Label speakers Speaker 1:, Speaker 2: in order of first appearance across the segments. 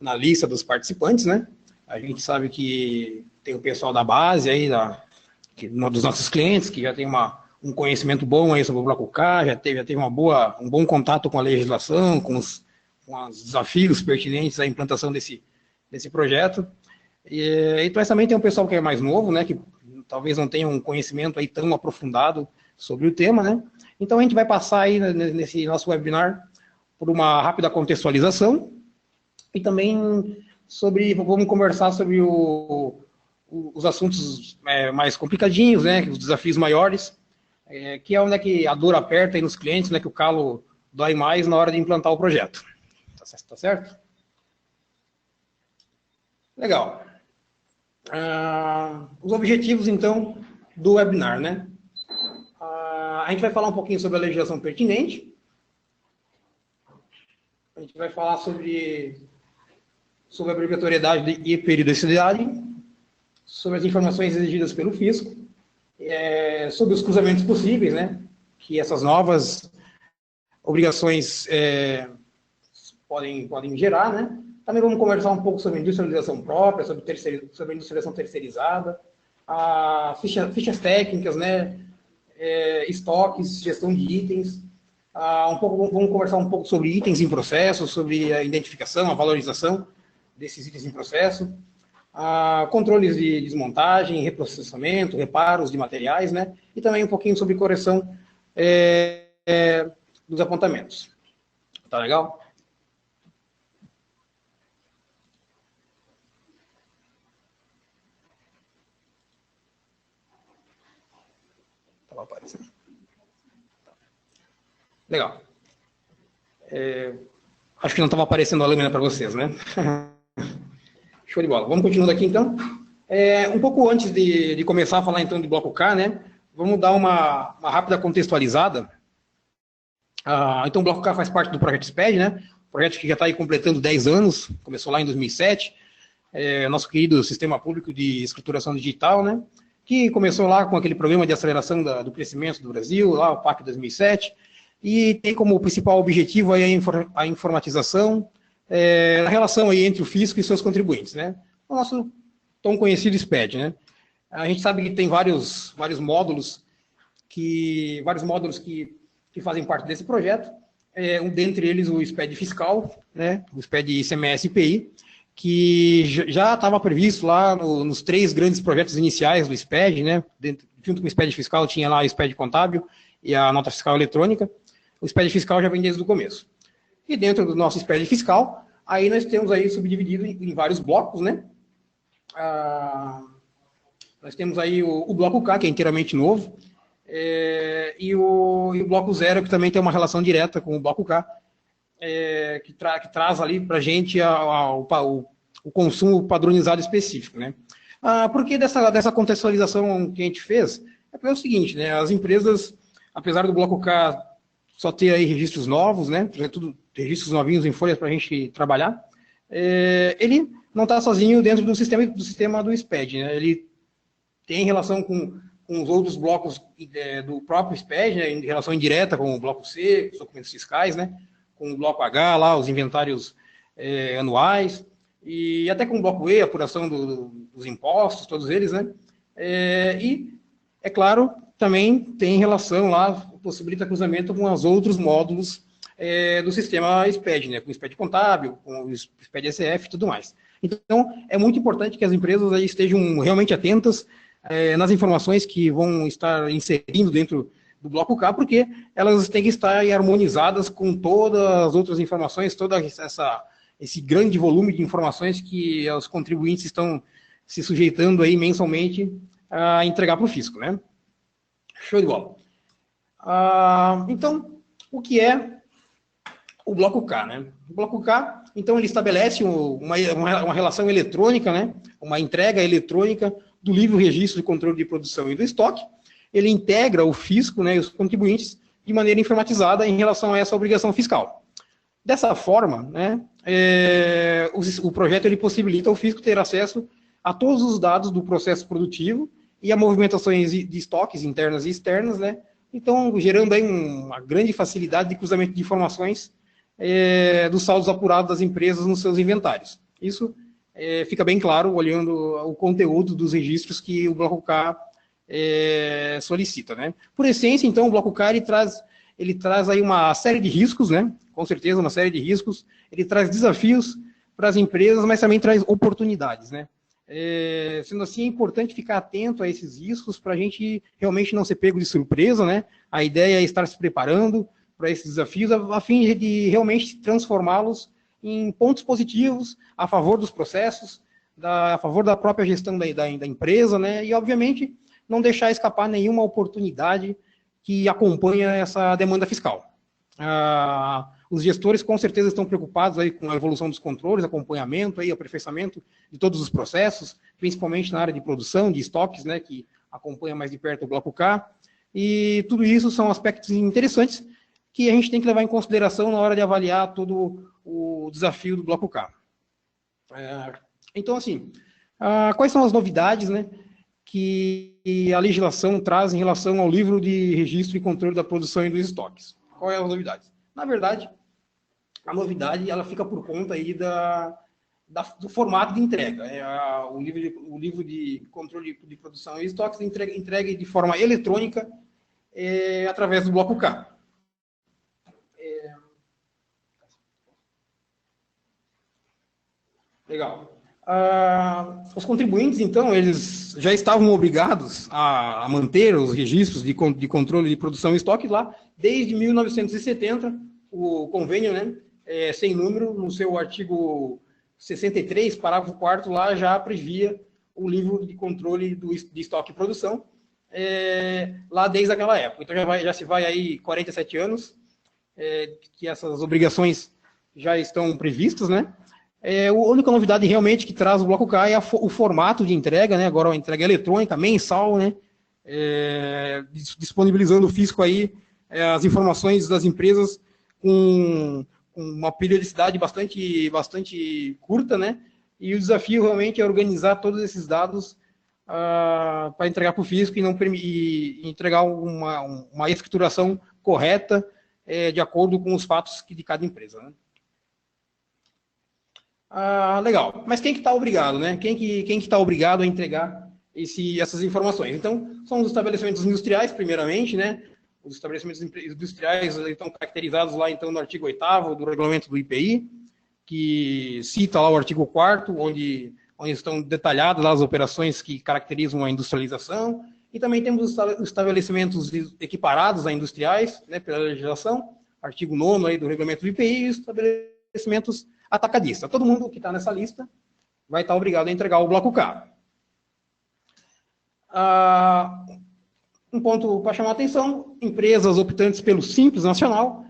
Speaker 1: na lista dos participantes, né? A gente sabe que tem o pessoal da base aí, dos nossos clientes, que já tem um conhecimento bom aí sobre o Bloco K, já teve um bom contato com a legislação, com os desafios pertinentes à implantação desse projeto. Mas também tem um pessoal que é mais novo, né, que talvez não tenha um conhecimento aí tão aprofundado sobre o tema, né? Então a gente vai passar aí nesse nosso webinar por uma rápida contextualização e também vamos conversar sobre os assuntos mais complicadinhos, né, os desafios maiores, que é onde é que a dor aperta aí nos clientes, né, que o calo dói mais na hora de implantar o projeto. Tá certo? Legal. Os objetivos, então, do webinar, né? A gente vai falar um pouquinho sobre a legislação pertinente. A gente vai falar sobre a obrigatoriedade e periodicidade, sobre as informações exigidas pelo fisco, sobre os cruzamentos possíveis, né? Que essas novas obrigações podem gerar, né? Também vamos conversar um pouco sobre industrialização própria, sobre a industrialização terceirizada, fichas técnicas, né? Estoques, gestão de itens. Vamos conversar um pouco sobre itens em processo, sobre a identificação, a valorização desses itens em processo, controles de desmontagem, reprocessamento, reparos de materiais, né? E também um pouquinho sobre correção dos apontamentos. Tá legal? Estava aparecendo. Legal. Acho que não estava aparecendo a lâmina para vocês, né? Show de bola. Vamos continuando aqui, então. Um pouco antes de começar a falar, então, de Bloco K, né? Vamos dar uma rápida contextualizada. Então, o Bloco K faz parte do projeto SPED, né? Projeto que já está aí completando 10 anos, começou lá em 2007. Nosso querido Sistema Público de Escrituração Digital, né? Que começou lá com aquele programa de aceleração do crescimento do Brasil, lá o PAC 2007, e tem como principal objetivo aí a informatização, a relação aí entre o fisco e seus contribuintes, né? O nosso tão conhecido SPED, né? A gente sabe que tem vários módulos que fazem parte desse projeto, dentre eles o SPED fiscal, né? O SPED ICMS-IPI, que já estava previsto lá nos 3 grandes projetos iniciais do SPED, né? Junto com o SPED fiscal tinha lá o SPED contábil e a nota fiscal eletrônica. O SPED fiscal já vem desde o começo. E dentro do nosso SPED fiscal, aí nós temos aí subdividido em vários blocos, né? Nós temos aí o bloco K, que é inteiramente novo, e o bloco 0, que também tem uma relação direta com o bloco K, que traz ali para a gente o consumo padronizado específico, né? Por que dessa contextualização que a gente fez? É o seguinte, né? As empresas, apesar do bloco K só ter aí registros novos, né? Tudo registros novinhos em folhas para a gente trabalhar, ele não está sozinho dentro do sistema do SPED, né? Ele tem relação com os outros blocos do próprio SPED, né? Em relação indireta com o bloco C, os documentos fiscais, né? Com o bloco H, lá, os inventários anuais, e até com o bloco E, a apuração dos impostos, todos eles, né? E, é claro, também tem relação lá, possibilita cruzamento com os outros módulos do sistema SPED, né? Com o SPED contábil, com o SPED SF e tudo mais. Então, é muito importante que as empresas aí estejam realmente atentas nas informações que vão estar inserindo dentro do bloco K, porque elas têm que estar harmonizadas com todas as outras informações, esse grande volume de informações que os contribuintes estão se sujeitando aí mensalmente a entregar para o fisco, né? Show de bola. Então, o que é o bloco K, né? O bloco K, então, ele estabelece uma relação eletrônica, né? Uma entrega eletrônica do livre registro de controle de produção e do estoque. Ele integra o fisco, né, e os contribuintes de maneira informatizada em relação a essa obrigação fiscal. Dessa forma, né, o projeto ele possibilita ao fisco ter acesso a todos os dados do processo produtivo e a movimentações de estoques internas e externas, né? Então, gerando aí uma grande facilidade de cruzamento de informações dos saldos apurados das empresas nos seus inventários. Isso fica bem claro olhando o conteúdo dos registros que o bloco K solicita, né? Por essência, então, o bloco K ele traz aí uma série de riscos, né? Com certeza, uma série de riscos. Ele traz desafios para as empresas, mas também traz oportunidades, né? Sendo assim, é importante ficar atento a esses riscos para a gente realmente não ser pego de surpresa, né? A ideia é estar se preparando para esses desafios a fim de realmente transformá-los em pontos positivos a favor dos processos, a favor da própria gestão da empresa, né? E, obviamente, não deixar escapar nenhuma oportunidade que acompanha essa demanda fiscal. Os gestores com certeza estão preocupados aí com a evolução dos controles, acompanhamento, aí, aperfeiçoamento de todos os processos, principalmente na área de produção, de estoques, né, que acompanha mais de perto o bloco K. E tudo isso são aspectos interessantes que a gente tem que levar em consideração na hora de avaliar todo o desafio do bloco K. Então, assim, quais são as novidades, né, que a legislação traz em relação ao livro de registro e controle da produção e dos estoques? Qual é a novidade? Na verdade, a novidade ela fica por conta aí do formato de entrega. O livro de controle de produção e estoques entrega de forma eletrônica através do bloco K. Legal. Os contribuintes, então, eles já estavam obrigados a manter os registros de controle de produção e estoque lá desde 1970, o convênio, né, sem número, no seu artigo 63, parágrafo 4º, lá já previa o livro de controle de estoque e produção, lá desde aquela época. Então já se vai aí 47 anos que essas obrigações já estão previstas, né? A única novidade realmente que traz o bloco K é o formato de entrega, né? Agora uma entrega eletrônica, mensal, né? Disponibilizando o fisco aí as informações das empresas com uma periodicidade bastante curta, né? E o desafio realmente é organizar todos esses dados para entregar para o fisco e entregar uma escrituração correta de acordo com os fatos de cada empresa, né? Legal. Mas quem que está obrigado, né? Quem que está obrigado a entregar essas informações? Então, são os estabelecimentos industriais, primeiramente, né? Os estabelecimentos industriais estão caracterizados lá, então, no artigo 8º do regulamento do IPI, que cita lá o artigo 4º, onde estão detalhadas lá as operações que caracterizam a industrialização. E também temos os estabelecimentos equiparados a industriais, né, pela legislação, artigo 9º aí do regulamento do IPI, e os estabelecimentos atacadista. Todo mundo que está nessa lista vai estar obrigado a entregar o bloco K. Um ponto para chamar a atenção, empresas optantes pelo Simples Nacional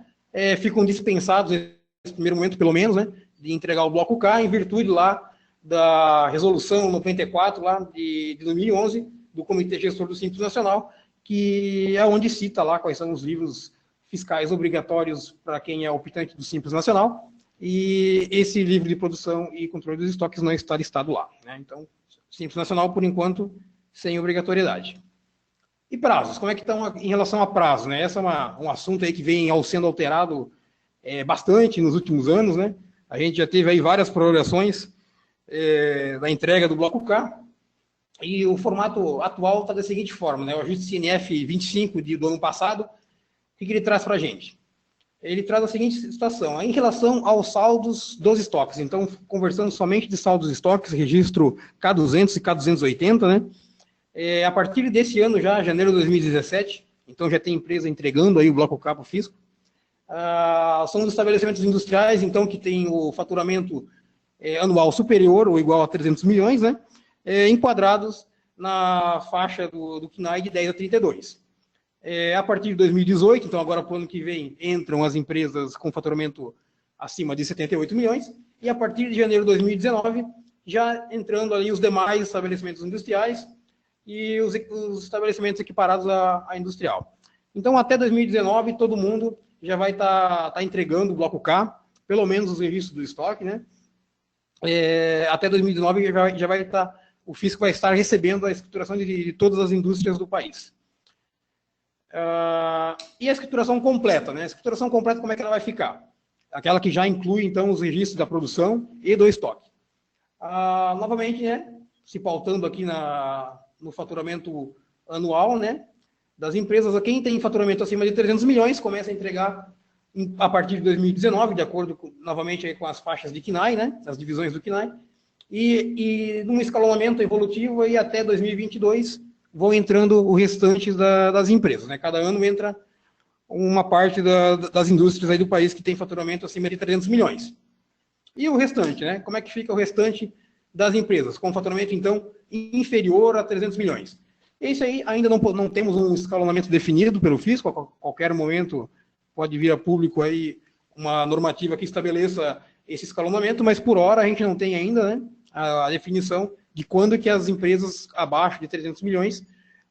Speaker 1: ficam dispensados, nesse primeiro momento pelo menos, né, de entregar o bloco K, em virtude lá da resolução 94 lá de 2011, do Comitê Gestor do Simples Nacional, que é onde cita lá quais são os livros fiscais obrigatórios para quem é optante do Simples Nacional. E esse livro de produção e controle dos estoques não está listado lá, né? Então, Simples Nacional, por enquanto, sem obrigatoriedade. E prazos, como é que estão em relação a prazo, né? Esse é um assunto aí que vem sendo alterado bastante nos últimos anos, né? A gente já teve aí várias prorrogações da entrega do bloco K, e o formato atual está da seguinte forma, né? O ajuste CNF 25 do ano passado, o que ele traz para a gente? Ele traz a seguinte situação, em relação aos saldos dos estoques. Então, conversando somente de saldos de estoques, registro K200 e K280, né? A partir desse ano, já, janeiro de 2017, então já tem empresa entregando aí o bloco K para o fisco. São os estabelecimentos industriais, então, que tem o faturamento anual superior ou igual a 300 milhões, né? Enquadrados na faixa do CNAE de 10 a 32. A partir de 2018, então agora para o ano que vem, entram as empresas com faturamento acima de 78 milhões, e a partir de janeiro de 2019, já entrando ali os demais estabelecimentos industriais e os estabelecimentos equiparados à industrial. Então, até 2019, todo mundo já vai estar entregando o bloco K, pelo menos os registros do estoque, né? Até 2019 já vai estar, o fisco vai estar recebendo a escrituração de todas as indústrias do país. E a escrituração completa, né? A escrituração completa, como é que ela vai ficar? Aquela que já inclui, então, os registros da produção e do estoque. Novamente, né, se pautando aqui no faturamento anual, né, das empresas, quem tem faturamento acima de 300 milhões começa a entregar a partir de 2019, de acordo novamente aí com as faixas de KNAI, né, as divisões do KNAI, e num escalonamento evolutivo aí até 2022 vão entrando o restante das empresas, né? Cada ano entra uma parte das indústrias aí do país que tem faturamento acima de 300 milhões. E o restante, né? Como é que fica o restante das empresas? Com faturamento, então, inferior a 300 milhões. Esse aí ainda não temos um escalonamento definido pelo fisco, a qualquer momento pode vir a público aí uma normativa que estabeleça esse escalonamento, mas por hora a gente não tem ainda, né, a definição de quando que as empresas abaixo de 300 milhões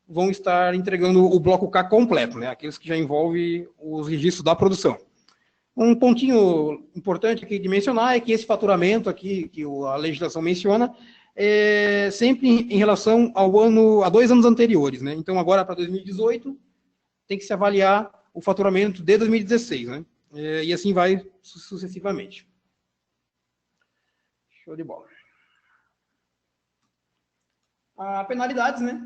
Speaker 1: vão estar entregando o bloco K completo, né, aqueles que já envolvem os registros da produção. Um pontinho importante aqui de mencionar é que esse faturamento aqui, que a legislação menciona, é sempre em relação a 2 anos anteriores, né? Então, agora para 2018, tem que se avaliar o faturamento de 2016, né? E assim vai sucessivamente. Show de bola. Penalidades, né?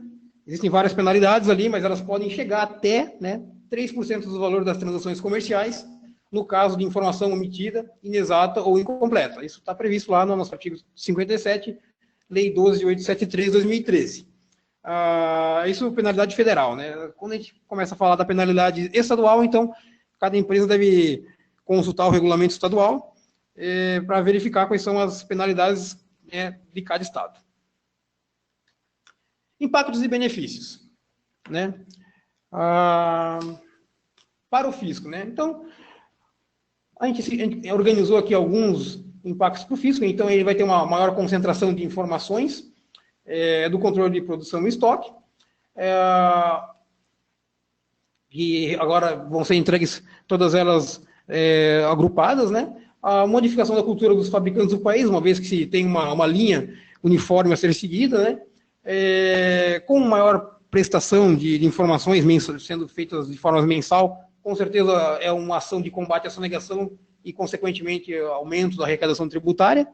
Speaker 1: Existem várias penalidades ali, mas elas podem chegar até, né, 3% do valor das transações comerciais, no caso de informação omitida, inexata ou incompleta. Isso está previsto lá no nosso artigo 57, Lei 12.873, 2013. Isso é penalidade federal, né? Quando a gente começa a falar da penalidade estadual, então, cada empresa deve consultar o regulamento estadual para verificar quais são as penalidades de cada estado. Impactos e benefícios, né? Para o fisco, né? Então, a gente organizou aqui alguns impactos para o fisco, então ele vai ter uma maior concentração de informações do controle de produção e estoque, que agora vão ser entregues todas elas agrupadas, né? A modificação da cultura dos fabricantes do país, uma vez que se tem uma linha uniforme a ser seguida, né? Com maior prestação de informações sendo feitas de forma mensal, com certeza é uma ação de combate à sonegação e, consequentemente, aumento da arrecadação tributária,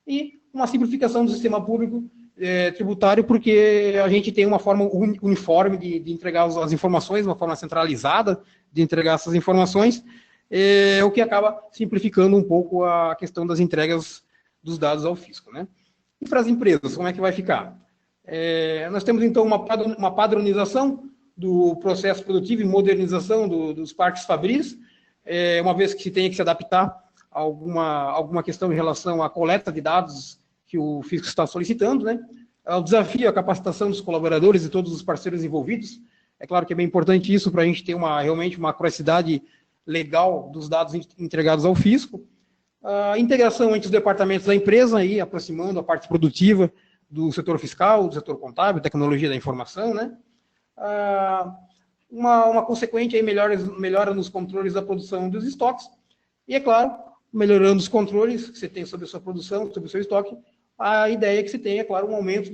Speaker 1: e uma simplificação do sistema público tributário, porque a gente tem uma forma uniforme de entregar as informações, uma forma centralizada de entregar essas informações, o que acaba simplificando um pouco a questão das entregas dos dados ao fisco, né? E para as empresas, como é que vai ficar? Nós temos, então, uma padronização do processo produtivo e modernização dos parques fabris, uma vez que se tenha que se adaptar a alguma questão em relação à coleta de dados que o fisco está solicitando, né? O desafio, a capacitação dos colaboradores e todos os parceiros envolvidos. É claro que é bem importante isso para a gente ter realmente uma acuracidade legal dos dados entregados ao fisco. A integração entre os departamentos da empresa, aí, aproximando a parte produtiva do setor fiscal, do setor contábil, tecnologia da informação, né? Uma consequente aí melhora nos controles da produção dos estoques, e, é claro, melhorando os controles que você tem sobre a sua produção, sobre o seu estoque, a ideia é que você tenha, é claro, um aumento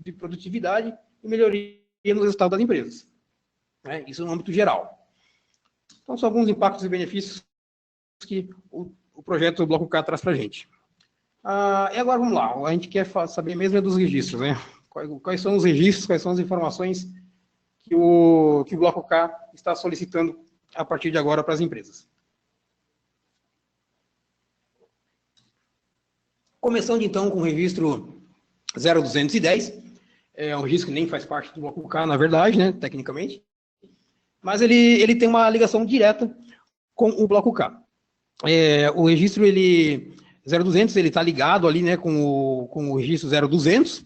Speaker 1: de produtividade e melhoria nos resultados das empresas, né? Isso no âmbito geral. Então, são alguns impactos e benefícios que o projeto do Bloco K traz para a gente. E agora, vamos lá, a gente quer saber mesmo dos registros, né? Quais são os registros, quais são as informações que o Bloco K está solicitando a partir de agora para as empresas. Começando, então, com o registro 0210, um registro que nem faz parte do Bloco K, na verdade, né, tecnicamente, mas ele tem uma ligação direta com o Bloco K. O registro 0200 ele está ligado ali, né, com o registro 0200,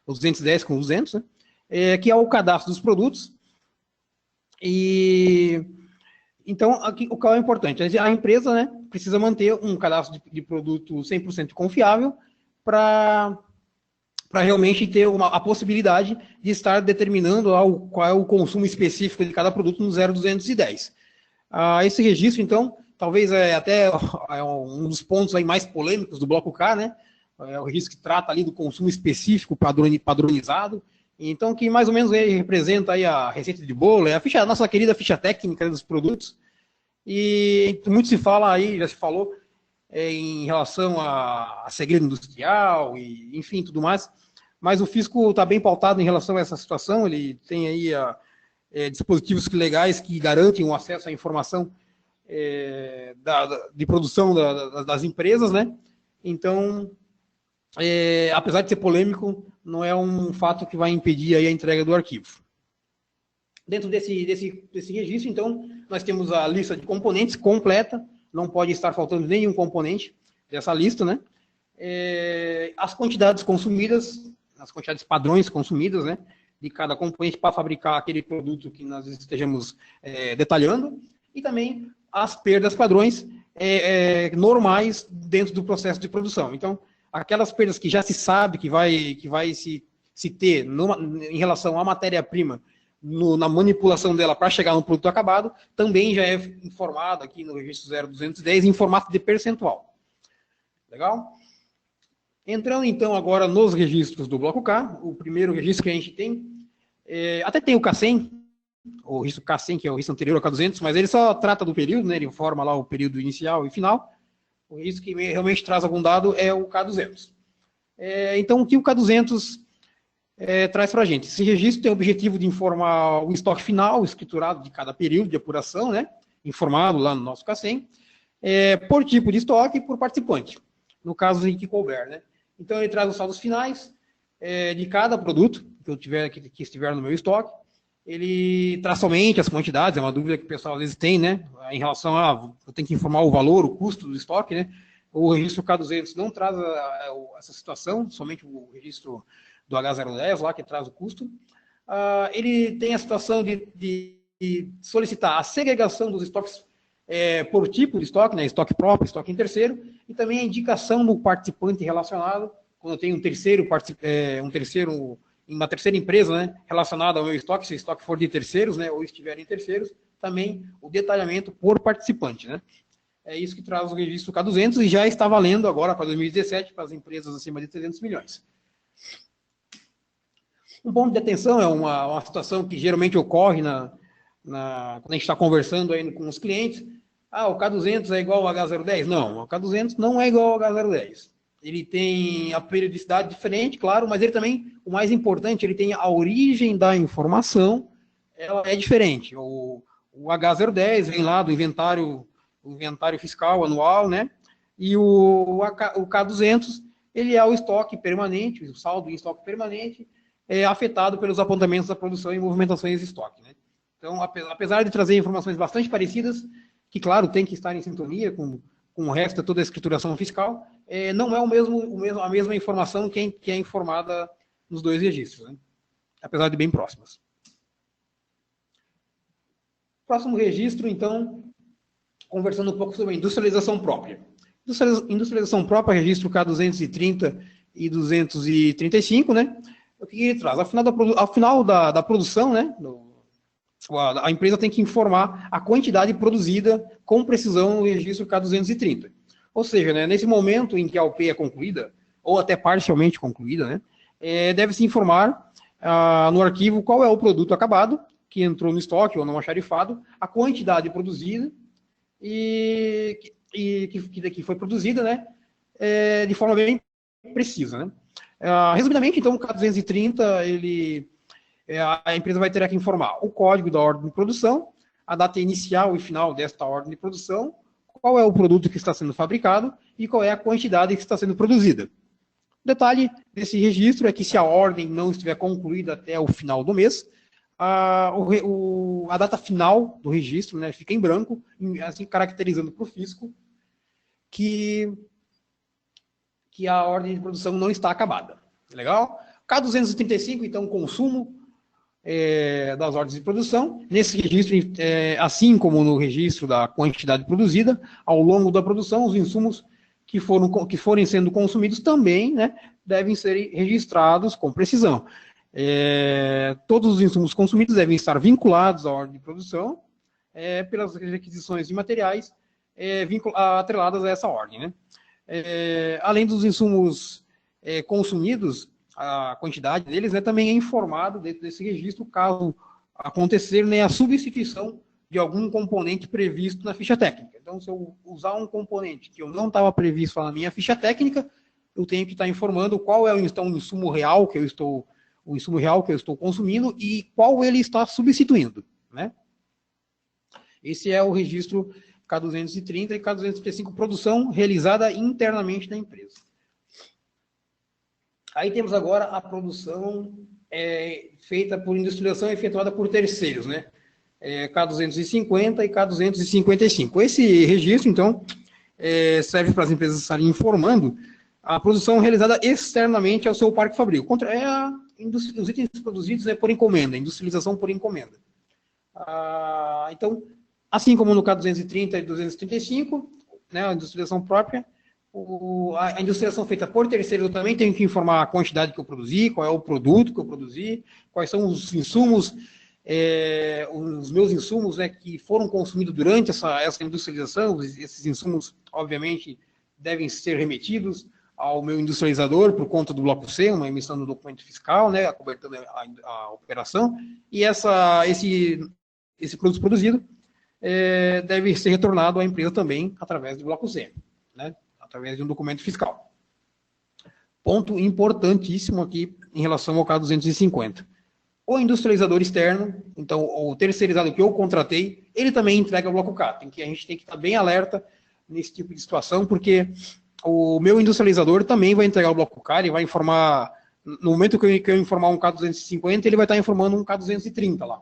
Speaker 1: o 210 com o 200, né, que é o cadastro dos produtos. E então, aqui, o qual é importante? A empresa, né, precisa manter um cadastro de produto 100% confiável para realmente ter a possibilidade de estar determinando qual é o consumo específico de cada produto no 0210. Esse registro, então, talvez até um dos pontos aí mais polêmicos do Bloco K, né? É o registro que trata ali do consumo específico padronizado, então que mais ou menos representa aí a receita de bolo, a nossa querida ficha técnica dos produtos. E muito se fala aí, já se falou, em relação a segredo industrial, e, enfim, tudo mais, mas o fisco está bem pautado em relação a essa situação, ele tem aí dispositivos legais que garantem o acesso à informação de produção das empresas, né? Então, apesar de ser polêmico, não é um fato que vai impedir aí a entrega do arquivo. Dentro desse registro, então, nós temos a lista de componentes completa, não pode estar faltando nenhum componente dessa lista, né? As quantidades consumidas, as quantidades padrões consumidas, né? De cada componente para fabricar aquele produto que nós estejamos detalhando, e também as perdas padrões normais dentro do processo de produção. Então, aquelas perdas que já se sabe que vai se ter em relação à matéria-prima, na manipulação dela para chegar no produto acabado, também já é informado aqui no registro 0210 em formato de percentual. Legal? Entrando então agora nos registros do bloco K, o primeiro registro que a gente tem, até tem o K100, o registro K100, que é o registro anterior ao K200, mas ele só trata do período, né? Ele informa lá o período inicial e final. O registro que realmente traz algum dado é o K200. Então, o que o K200 traz para a gente? Esse registro tem o objetivo de informar o estoque final, escriturado de cada período de apuração, né? Informado lá no nosso K100, por tipo de estoque e por participante, no caso em que couber, né? Então, ele traz os saldos finais de cada produto que estiver no meu estoque. Ele traz somente as quantidades, é uma dúvida que o pessoal às vezes tem, né? Em relação a, eu tenho que informar o valor, o custo do estoque, né? O registro K200 não traz essa situação, somente o registro do H010 lá, que traz o custo. Ele tem a situação de solicitar a segregação dos estoques por tipo de estoque, né? Estoque próprio, estoque em terceiro, e também a indicação do participante relacionado, quando eu tenho uma terceira empresa, né, relacionada ao meu estoque, se o estoque for de terceiros, né, ou estiver em terceiros, também o detalhamento por participante, né. É isso que traz o registro K200 e já está valendo agora para 2017 para as empresas acima de 300 milhões. Um ponto de atenção é uma situação que geralmente ocorre quando a gente está conversando aí com os clientes. O K200 é igual ao H010? Não, o K200 não é igual ao H010. Ele tem a periodicidade diferente, claro, mas ele também, o mais importante, ele tem a origem da informação, ela é diferente. O H010 vem lá do inventário fiscal anual, né? E o K200, ele é o estoque permanente, o saldo em estoque permanente, afetado pelos apontamentos da produção e movimentações de estoque, né? Então, apesar de trazer informações bastante parecidas, que, claro, tem que estar em sintonia com o resto de toda a escrituração fiscal, não é a mesma informação que é informada nos dois registros, né? Apesar de bem próximas. Próximo registro, então, conversando um pouco sobre a industrialização própria. Industrialização própria, registro K230 e 235, né? O que ele traz? Ao final da produção, né? A empresa tem que informar a quantidade produzida com precisão no registro K230. Ou seja, né, nesse momento em que a OP é concluída, ou até parcialmente concluída, né, deve-se informar no arquivo qual é o produto acabado, que entrou no estoque ou não almoxarifado, a quantidade produzida e que foi produzida, né, de forma bem precisa, né. Resumidamente, então, o K230, a empresa vai ter que informar o código da ordem de produção, a data inicial e final desta ordem de produção, qual é o produto que está sendo fabricado e qual é a quantidade que está sendo produzida. O detalhe desse registro é que se a ordem não estiver concluída até o final do mês, a data final do registro, né, fica em branco, assim caracterizando para o fisco que a ordem de produção não está acabada. Legal? K235, então, consumo das ordens de produção. Nesse registro, assim como no registro da quantidade produzida, ao longo da produção, os insumos que forem sendo consumidos também, né, devem ser registrados com precisão. Todos os insumos consumidos devem estar vinculados à ordem de produção pelas requisições de materiais atreladas a essa ordem, né? Além dos insumos consumidos, a quantidade deles, né, também é informado dentro desse registro, caso acontecer, né, a substituição de algum componente previsto na ficha técnica. Então, se eu usar um componente que eu não estava previsto na minha ficha técnica, eu tenho que estar informando qual é o insumo real que eu estou consumindo e qual ele está substituindo, né? Esse é o registro K230 e K235, produção realizada internamente na empresa. Aí temos agora a produção feita por industrialização efetuada por terceiros, né? K250 e K255. Esse registro, então, serve para as empresas estarem informando a produção realizada externamente ao seu parque fabril. Os itens produzidos por encomenda, industrialização por encomenda. Então, assim como no K230 e 235, né, a industrialização própria, a industrialização feita por terceiro, eu também tenho que informar a quantidade que eu produzi, qual é o produto que eu produzi, quais são os insumos, os meus insumos, né, que foram consumidos durante essa industrialização. Esses insumos, obviamente, devem ser remetidos ao meu industrializador por conta do bloco C, uma emissão do documento fiscal, né, acobertando a operação, e esse produto produzido deve ser retornado à empresa também através do bloco C, né, através de um documento fiscal. Ponto importantíssimo aqui em relação ao K250. O industrializador externo, então o terceirizado que eu contratei, ele também entrega o bloco K. A gente tem que estar bem alerta nesse tipo de situação, porque o meu industrializador também vai entregar o bloco K, ele vai informar, no momento que eu informar um K250, ele vai estar informando um K230 lá.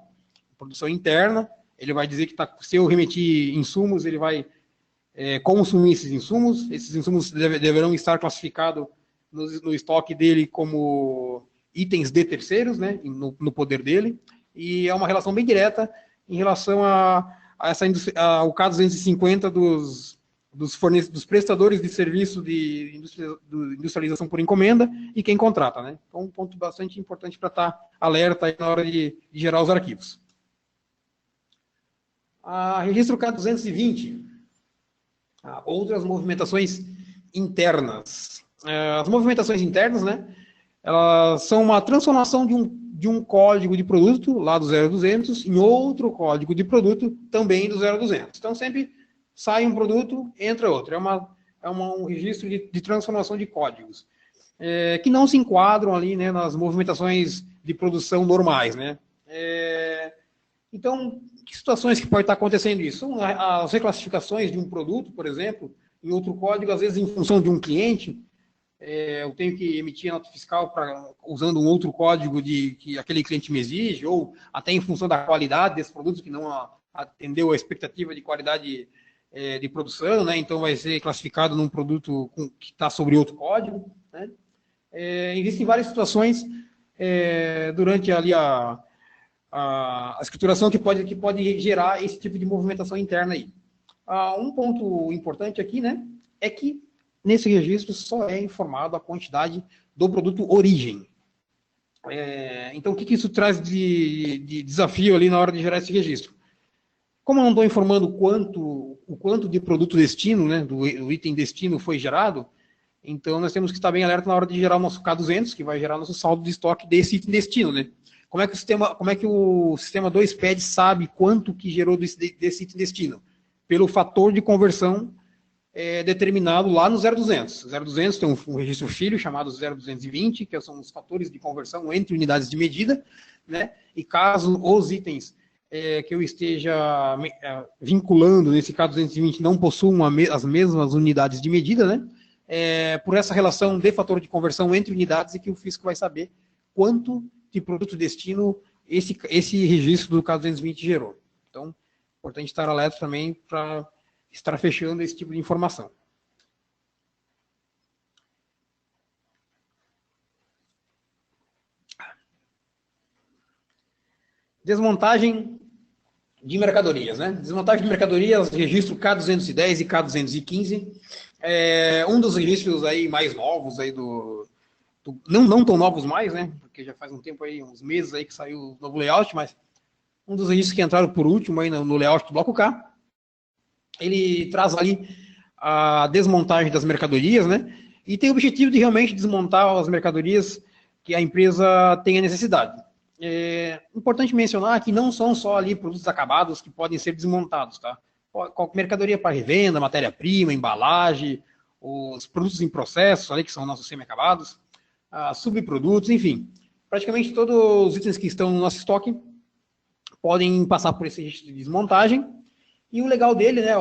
Speaker 1: Produção interna, ele vai dizer que se eu remitir insumos, ele vai consumir esses insumos deverão estar classificados no estoque dele como itens de terceiros, né, no poder dele, e é uma relação bem direta em relação ao K250 dos prestadores de serviço de industrialização por encomenda e quem contrata, né? Então, um ponto bastante importante para estar alerta aí na hora de gerar os arquivos. Registro K220. Outras movimentações internas. As movimentações internas, né? Elas são uma transformação de um código de produto, lá do 0200, em outro código de produto, também do 0200. Então, sempre sai um produto, entra outro. É um registro de transformação de códigos, que não se enquadram ali, né, nas movimentações de produção normais, né? Então, que situações que pode estar acontecendo isso? São as reclassificações de um produto, por exemplo, em outro código, às vezes em função de um cliente. Eu tenho que emitir a nota fiscal usando um outro código que aquele cliente me exige, ou até em função da qualidade desse produto, que não atendeu a expectativa de qualidade de produção, né? Então vai ser classificado num produto que está sobre outro código, né? Existem várias situações durante ali a escrituração que pode gerar esse tipo de movimentação interna aí. Um ponto importante aqui, né, é que nesse registro só é informado a quantidade do produto origem. Então, o que isso traz de desafio ali na hora de gerar esse registro? Como eu não estou informando o quanto de produto destino, né, do item destino foi gerado, então nós temos que estar bem alerta na hora de gerar o nosso K200, que vai gerar nosso saldo de estoque desse item destino, né? Como é que o sistema 2PED sabe quanto que gerou desse item destino? Pelo fator de conversão determinado lá no 0200. O 0200 tem um registro filho chamado 0220, que são os fatores de conversão entre unidades de medida, né? E caso os itens que eu esteja vinculando nesse K220 não possuam as mesmas unidades de medida, né? Por essa relação de fator de conversão entre unidades é que o fisco vai saber quanto de produto destino esse registro do K220 gerou. Então, importante estar alerta também para estar fechando esse tipo de informação. Desmontagem de mercadorias, né? Desmontagem de mercadorias, registro K210 e K215. Um dos registros aí mais novos aí não tão novos mais, né? Porque já faz um tempo aí, uns meses aí que saiu o novo layout, mas um dos registros que entraram por último aí no layout do bloco K, ele traz ali a desmontagem das mercadorias, né? E tem o objetivo de realmente desmontar as mercadorias que a empresa tenha necessidade. É importante mencionar que não são só ali produtos acabados que podem ser desmontados, tá? Mercadoria para revenda, matéria-prima, embalagem, os produtos em processo, ali, que são nossos semi-acabados, subprodutos, enfim. Praticamente todos os itens que estão no nosso estoque podem passar por esse registro de desmontagem. E o legal dele, né,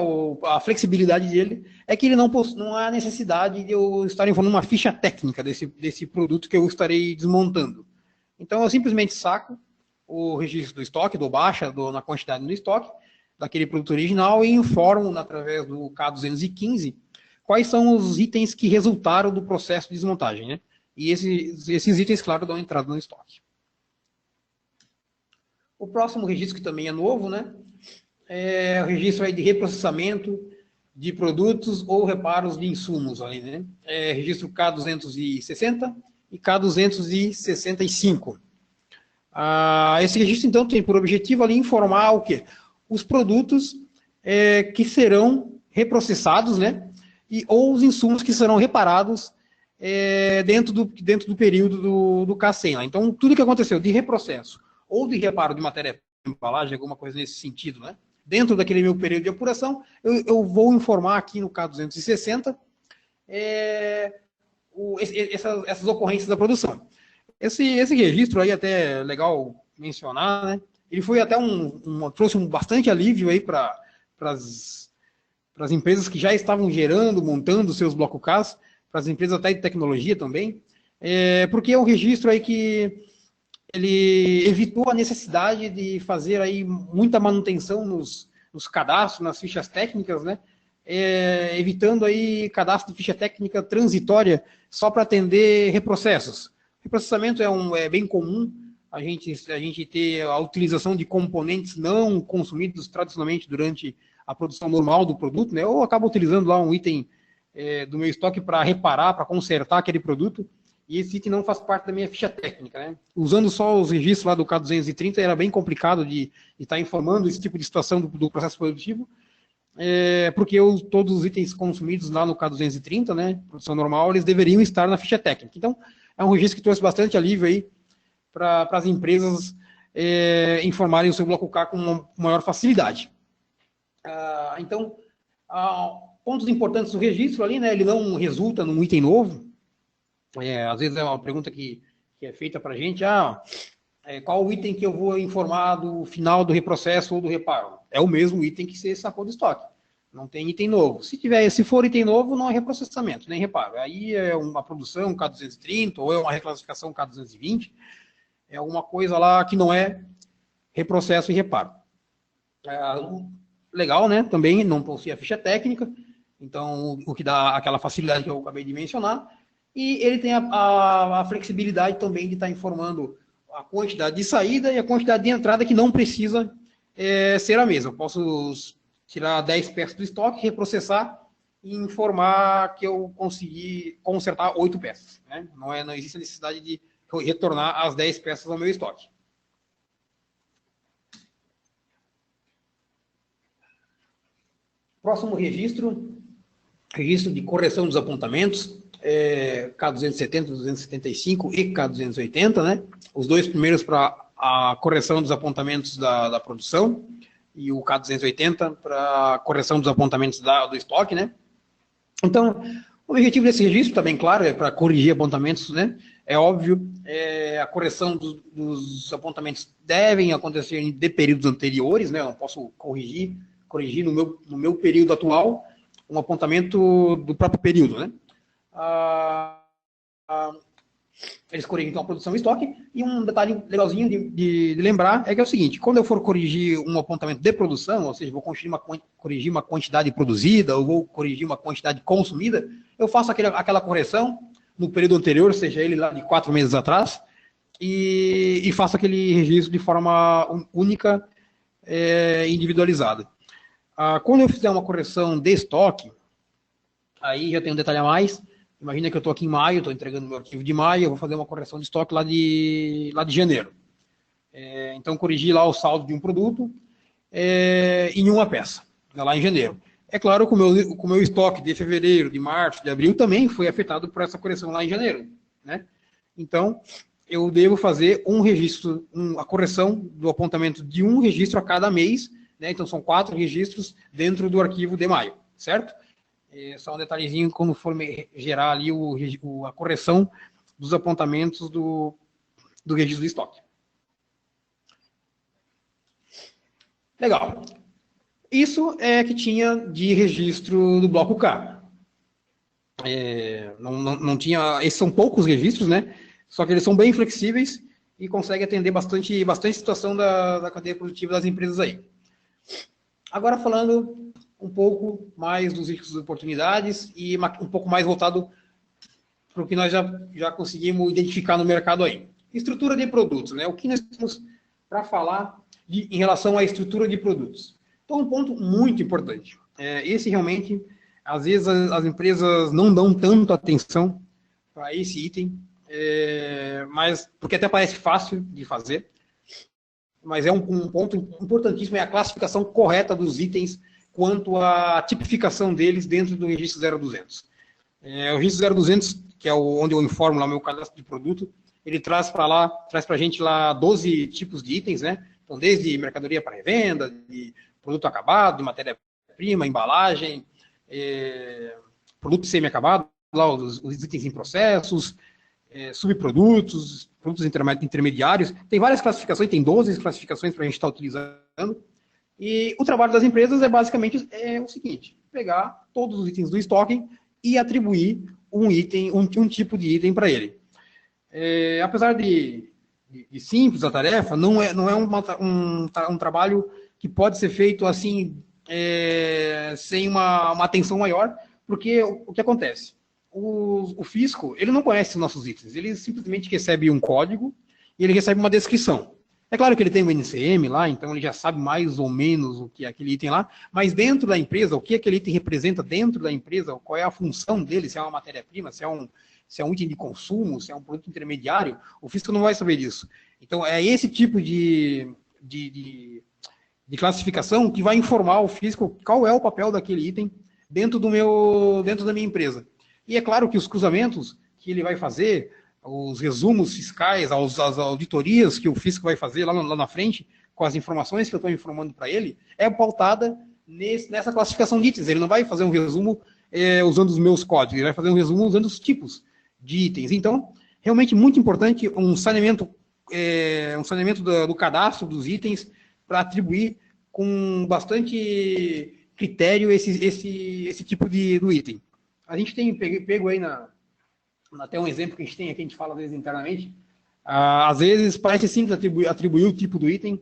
Speaker 1: a flexibilidade dele, é que ele não há necessidade de eu estar informando uma ficha técnica desse produto que eu estarei desmontando. Então, eu simplesmente saco o registro do estoque, dou baixa na quantidade do estoque, daquele produto original, e informo, através do K215, quais são os itens que resultaram do processo de desmontagem, né? E esses itens, claro, dão entrada no estoque. O próximo registro, que também é novo, né, é o registro aí de reprocessamento de produtos ou reparos de insumos, ali, né? Registro K260 e K265. Esse registro, então, tem por objetivo ali informar o quê? Os produtos que serão reprocessados, né? Ou os insumos que serão reparados dentro do período do K100. Né? Então, tudo que aconteceu de reprocesso ou de reparo de matéria de embalagem, alguma coisa nesse sentido, né? Dentro daquele meu período de apuração, eu vou informar aqui no K260 essas ocorrências da produção. Esse registro aí, até legal mencionar, né? Ele foi até trouxe bastante alívio aí para as empresas que já estavam gerando, montando seus bloco Ks, para as empresas até de tecnologia também, porque é um registro aí que ele evitou a necessidade de fazer aí muita manutenção nos cadastros, nas fichas técnicas, né? Evitando aí cadastro de ficha técnica transitória só para atender reprocessos. Reprocessamento é bem comum, a gente ter a utilização de componentes não consumidos tradicionalmente durante a produção normal do produto, né? Ou acaba utilizando lá um item do meu estoque para reparar, para consertar aquele produto, e esse item não faz parte da minha ficha técnica, né? Usando só os registros lá do K230, era bem complicado de estar informando esse tipo de situação do processo produtivo, porque todos os itens consumidos lá no K230, né, produção normal, eles deveriam estar na ficha técnica. Então, é um registro que trouxe bastante alívio aí para as empresas informarem o seu bloco K com maior facilidade. Então, pontos importantes do registro ali, né, ele não resulta num item novo. Às vezes é uma pergunta que é feita para a gente, qual o item que eu vou informar do final do reprocesso ou do reparo? É o mesmo item que você sacou do estoque. Não tem item novo. Se for item novo, não é reprocessamento, nem reparo. Aí é uma produção K230 ou é uma reclassificação K220. É alguma coisa lá que não é reprocesso e reparo. Legal, né? Também não possui a ficha técnica. Então, o que dá aquela facilidade que eu acabei de mencionar. E ele tem a flexibilidade também de estar informando a quantidade de saída e a quantidade de entrada que não precisa ser a mesma. Eu posso tirar 10 peças do estoque, reprocessar e informar que eu consegui consertar 8 peças. Né? Não existe a necessidade de retornar as 10 peças ao meu estoque. Próximo registro de correção dos apontamentos. K270, 275 e K280, né? Os dois primeiros para a correção dos apontamentos da produção e o K280 para a correção dos apontamentos do estoque, né? Então, o objetivo desse registro, está bem claro, é para corrigir apontamentos, né? É óbvio, a correção dos apontamentos devem acontecer de períodos anteriores, né? Eu não posso corrigir no meu período atual um apontamento do próprio período, né? Eles corrigem então a produção e estoque, e um detalhe legalzinho de lembrar é que é o seguinte: quando eu for corrigir um apontamento de produção, ou seja, vou corrigir uma quantidade produzida, ou vou corrigir uma quantidade consumida, eu faço aquela correção no período anterior, seja ele lá de 4 meses atrás, e faço aquele registro de forma única, individualizada. Quando eu fizer uma correção de estoque, aí já tem um detalhe a mais. Imagina que eu estou aqui em maio, estou entregando meu arquivo de maio, eu vou fazer uma correção de estoque lá de janeiro. Então, corrigir lá o saldo de um produto em uma peça, lá em janeiro. É claro que o meu estoque de fevereiro, de março, de abril também foi afetado por essa correção lá em janeiro. Né? Então, eu devo fazer um registro, a correção do apontamento de um registro a cada mês, né? Então, são 4 registros dentro do arquivo de maio, certo? Só um detalhezinho quando for gerar ali a correção dos apontamentos do registro de estoque. Legal. Isso é que tinha de registro do bloco K. Não tinha, esses são poucos registros, né? Só que eles são bem flexíveis e conseguem atender bastante situação da cadeia produtiva das empresas aí. Agora falando um pouco mais dos riscos e oportunidades e um pouco mais voltado para o que nós já conseguimos identificar no mercado aí. Estrutura de produtos, né? O que nós temos para falar em relação à estrutura de produtos. Então, um ponto muito importante. Esse realmente, às vezes, as empresas não dão tanto atenção para esse item, mas porque até parece fácil de fazer, mas é um ponto importantíssimo, é a classificação correta dos itens quanto à tipificação deles dentro do registro 0200. O registro 0200, que é onde eu informo lá o meu cadastro de produto, ele traz para a gente lá 12 tipos de itens, né? Então, desde mercadoria para revenda, de produto acabado, de matéria-prima, embalagem, produto semi-acabado, lá os itens em processos, subprodutos, produtos intermediários. Tem várias classificações, tem 12 classificações para a gente estar utilizando. E o trabalho das empresas é basicamente o seguinte: pegar todos os itens do estoque e atribuir um tipo de item para ele. Apesar de simples a tarefa, não é um trabalho que pode ser feito assim, sem uma atenção maior, porque o que acontece? O fisco, ele não conhece os nossos itens, ele simplesmente recebe um código e ele recebe uma descrição. É claro que ele tem um NCM lá, então ele já sabe mais ou menos o que é aquele item lá, mas dentro da empresa, o que aquele item representa dentro da empresa, qual é a função dele, se é uma matéria-prima, se é um item de consumo, se é um produto intermediário, o fisco não vai saber disso. Então, é esse tipo de classificação que vai informar o fisco qual é o papel daquele item dentro da minha empresa. E é claro que os cruzamentos que ele vai fazer, os resumos fiscais, as auditorias que o fisco vai fazer lá na frente, com as informações que eu estou informando para ele, é pautada nessa classificação de itens. Ele não vai fazer um resumo usando os meus códigos, ele vai fazer um resumo usando os tipos de itens. Então, realmente muito importante um saneamento do cadastro dos itens para atribuir com bastante critério esse tipo do item. A gente tem pego aí até um exemplo que a gente tem aqui, a gente fala às vezes internamente, às vezes parece simples atribuir o tipo do item,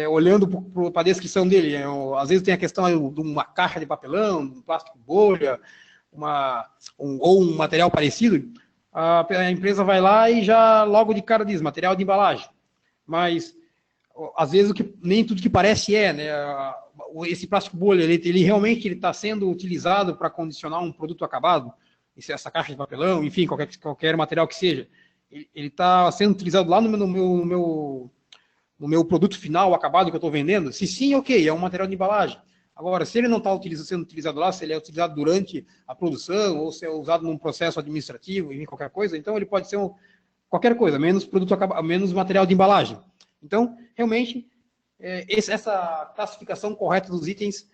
Speaker 1: olhando para a descrição dele. Às vezes tem a questão de uma caixa de papelão, um plástico bolha, ou um material parecido, a empresa vai lá e já logo de cara diz, material de embalagem. Mas, às vezes, nem tudo que parece né? Esse plástico bolha, ele realmente está sendo utilizado para condicionar um produto acabado, essa caixa de papelão, enfim, qualquer material que seja. Ele está sendo utilizado lá no meu produto final, acabado, que eu estou vendendo? Se sim, ok, é um material de embalagem. Agora, se ele não está sendo utilizado lá, se ele é utilizado durante a produção, ou se é usado num processo administrativo, enfim, qualquer coisa, então ele pode ser qualquer coisa, menos menos material de embalagem. Então, realmente, essa classificação correta dos itens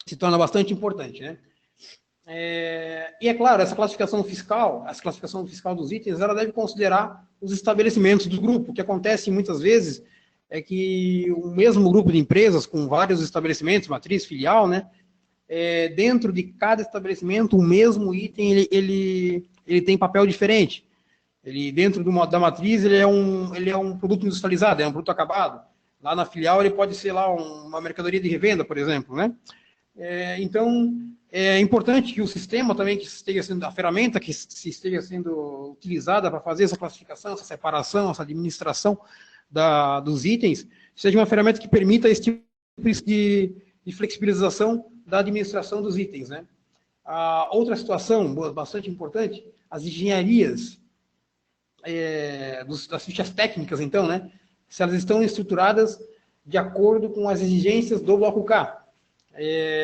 Speaker 1: se torna bastante importante, né? E é claro, essa classificação fiscal dos itens, ela deve considerar os estabelecimentos do grupo. O que acontece muitas vezes é que o mesmo grupo de empresas, com vários estabelecimentos, matriz, filial, né, dentro de cada estabelecimento, o mesmo item, ele tem papel diferente. Ele, dentro da matriz, ele é um produto industrializado, é um produto acabado. Lá na filial, ele pode ser lá uma mercadoria de revenda, por exemplo, né? Então, é importante que o sistema também, a ferramenta que esteja sendo utilizada para fazer essa classificação, essa separação, essa administração dos itens, seja uma ferramenta que permita esse tipo de flexibilização da administração dos itens, né? Outra situação bastante importante, as engenharias das fichas técnicas, então, né? Se elas estão estruturadas de acordo com as exigências do bloco K.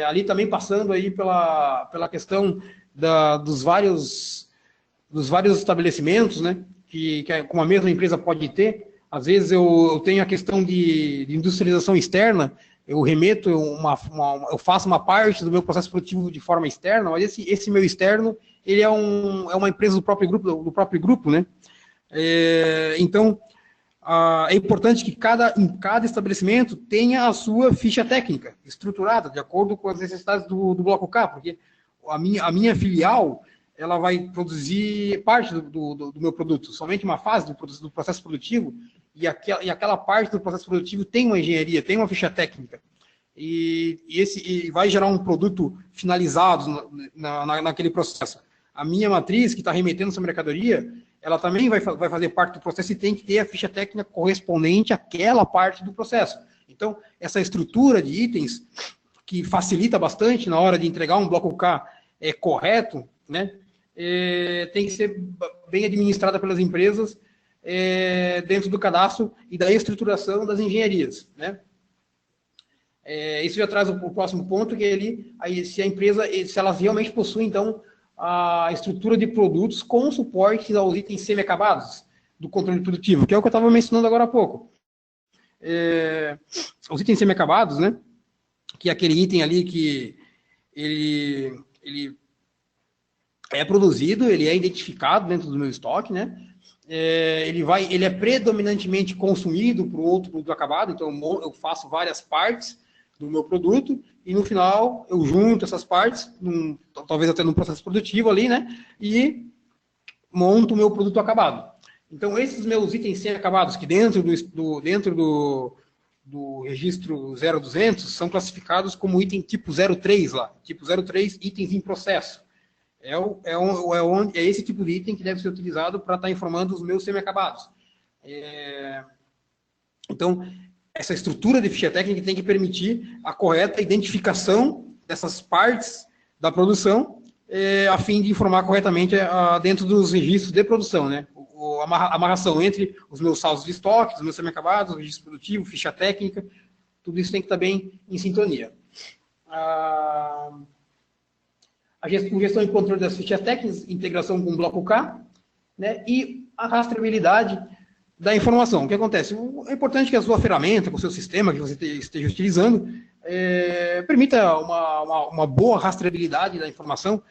Speaker 1: Ali também passando aí pela questão dos vários dos vários estabelecimentos, né, que uma mesma empresa pode ter. Às vezes eu tenho a questão de industrialização externa, eu remeto, eu faço uma parte do meu processo produtivo de forma externa, mas esse meu externo, ele é uma empresa do próprio grupo, né? Então, é importante que cada estabelecimento tenha a sua ficha técnica estruturada, de acordo com as necessidades do Bloco K, porque a minha filial, ela vai produzir parte do meu produto, somente uma fase do processo produtivo, e aquela parte do processo produtivo tem uma engenharia, tem uma ficha técnica, e vai gerar um produto finalizado naquele processo. A minha matriz, que está remetendo essa mercadoria, ela também vai fazer parte do processo e tem que ter a ficha técnica correspondente àquela parte do processo. Então, essa estrutura de itens, que facilita bastante na hora de entregar um bloco K correto, né, tem que ser bem administrada pelas empresas dentro do cadastro e da estruturação das engenharias, né? Isso já traz o próximo ponto, que é se a empresa, se elas realmente possuem, então, a estrutura de produtos com suporte aos itens semi-acabados do controle produtivo, que é o que eu estava mencionando agora há pouco. Os itens semi-acabados, né, que é aquele item ali que ele é produzido, ele é identificado dentro do meu estoque, né? Ele é predominantemente consumido por outro produto acabado, então eu faço várias partes do meu produto e no final eu junto essas partes, talvez até num processo produtivo ali, né? E monto o meu produto acabado. Então esses meus itens semi-acabados, que dentro do registro 0200 são classificados como item tipo 03 lá, tipo 03, itens em processo. É esse tipo de item que deve ser utilizado para estar informando os meus semi-acabados. Então, essa estrutura de ficha técnica tem que permitir a correta identificação dessas partes da produção, a fim de informar corretamente dentro dos registros de produção, né? A amarração entre os meus saldos de estoque, os meus semi-acabados, o registro produtivo, ficha técnica, tudo isso tem que estar bem em sintonia. A gestão e controle das fichas técnicas, integração com o bloco K, né, e a rastreabilidade da informação. O que acontece? É importante que a sua ferramenta, com o seu sistema que você esteja utilizando, permita uma boa rastreabilidade da informação,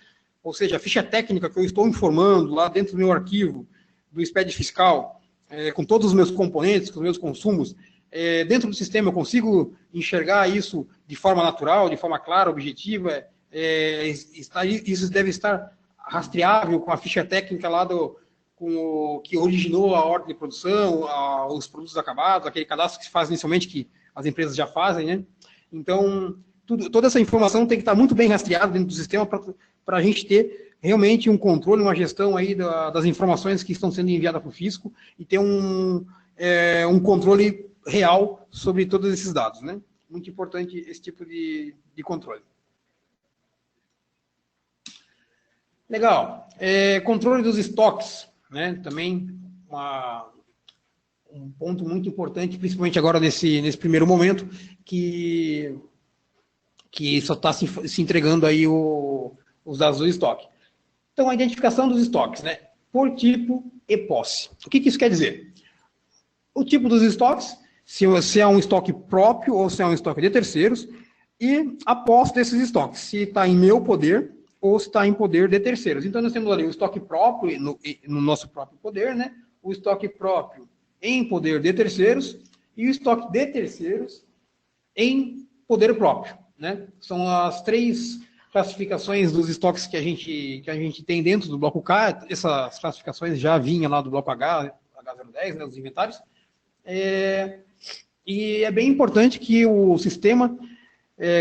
Speaker 1: ou seja, a ficha técnica que eu estou informando lá dentro do meu arquivo, do SPED fiscal, com todos os meus componentes, com os meus consumos, dentro do sistema eu consigo enxergar isso de forma natural, de forma clara, objetiva. Isso deve estar rastreável com a ficha técnica lá que originou a ordem de produção, os produtos acabados, aquele cadastro que se faz inicialmente, que as empresas já fazem, né? Então, toda essa informação tem que estar muito bem rastreada dentro do sistema para a gente ter realmente um controle, uma gestão aí das informações que estão sendo enviadas para o fisco e ter um controle real sobre todos esses dados, né? Muito importante esse tipo de controle. Legal. Controle dos estoques, né? Também um ponto muito importante, principalmente agora nesse primeiro momento, que só está se entregando aí os dados do estoque. Então, a identificação dos estoques, né? Por tipo e posse. O que isso quer dizer? O tipo dos estoques, se é um estoque próprio ou se é um estoque de terceiros, e a posse desses estoques, se está em meu poder ou se está em poder de terceiros. Então, nós temos ali o estoque próprio no nosso próprio poder, né? O estoque próprio em poder de terceiros e o estoque de terceiros em poder próprio, né? São as três classificações dos estoques que a gente tem dentro do bloco K. Essas classificações já vinham lá do bloco H010, né, os inventários. E é bem importante que o sistema,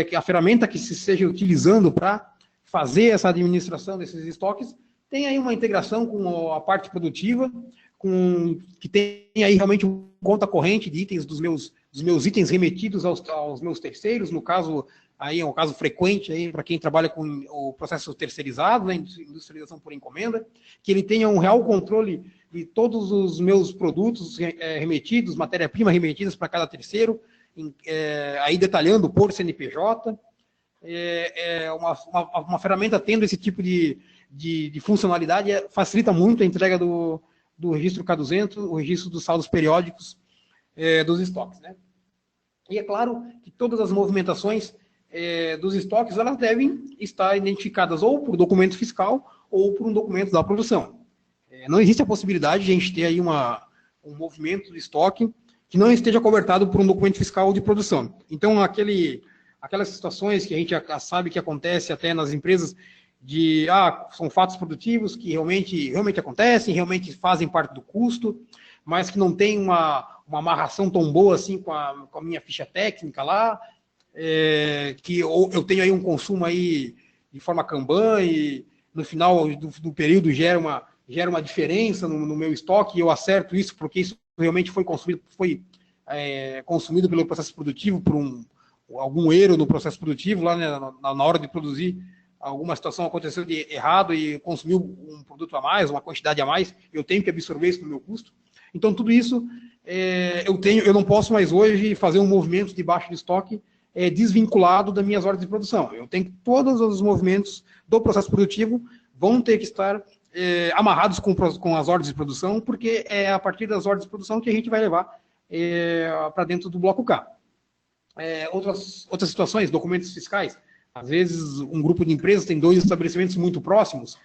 Speaker 1: que a ferramenta que se esteja utilizando para fazer essa administração desses estoques, tem aí uma integração com a parte produtiva, que tem aí realmente uma conta corrente de itens dos meus itens remetidos aos meus terceiros, no caso, aí é um caso frequente aí para quem trabalha com o processo terceirizado, né, industrialização por encomenda, que ele tenha um real controle de todos os meus produtos remetidos, matéria-prima remetidas para cada terceiro, aí detalhando por CNPJ. Uma ferramenta tendo esse tipo de de funcionalidade, facilita muito a entrega do registro K200, o registro dos saldos periódicos dos estoques, né? E é claro que todas as movimentações dos estoques, elas devem estar identificadas ou por documento fiscal ou por um documento da produção. Não existe a possibilidade de a gente ter aí um movimento de estoque que não esteja cobertado por um documento fiscal ou de produção. Então, aquelas situações que a gente já sabe que acontece até nas empresas são fatos produtivos que realmente acontecem, realmente fazem parte do custo, mas que não tem uma amarração tão boa assim com a minha ficha técnica lá, que eu tenho aí um consumo aí de forma Kanban e no final do período gera uma diferença no meu estoque e eu acerto isso porque isso realmente foi consumido pelo processo produtivo por algum erro no processo produtivo lá, né, na hora de produzir. Alguma situação aconteceu de errado e consumiu um produto a mais, uma quantidade a mais, eu tenho que absorver isso no meu custo. Então, tudo isso eu não posso mais hoje fazer um movimento de baixo de estoque desvinculado das minhas ordens de produção. Eu tenho que, todos os movimentos do processo produtivo vão ter que estar amarrados com as ordens de produção, porque é a partir das ordens de produção que a gente vai levar para dentro do bloco K. Outras situações, documentos fiscais. Às vezes, um grupo de empresas tem 2 estabelecimentos muito próximos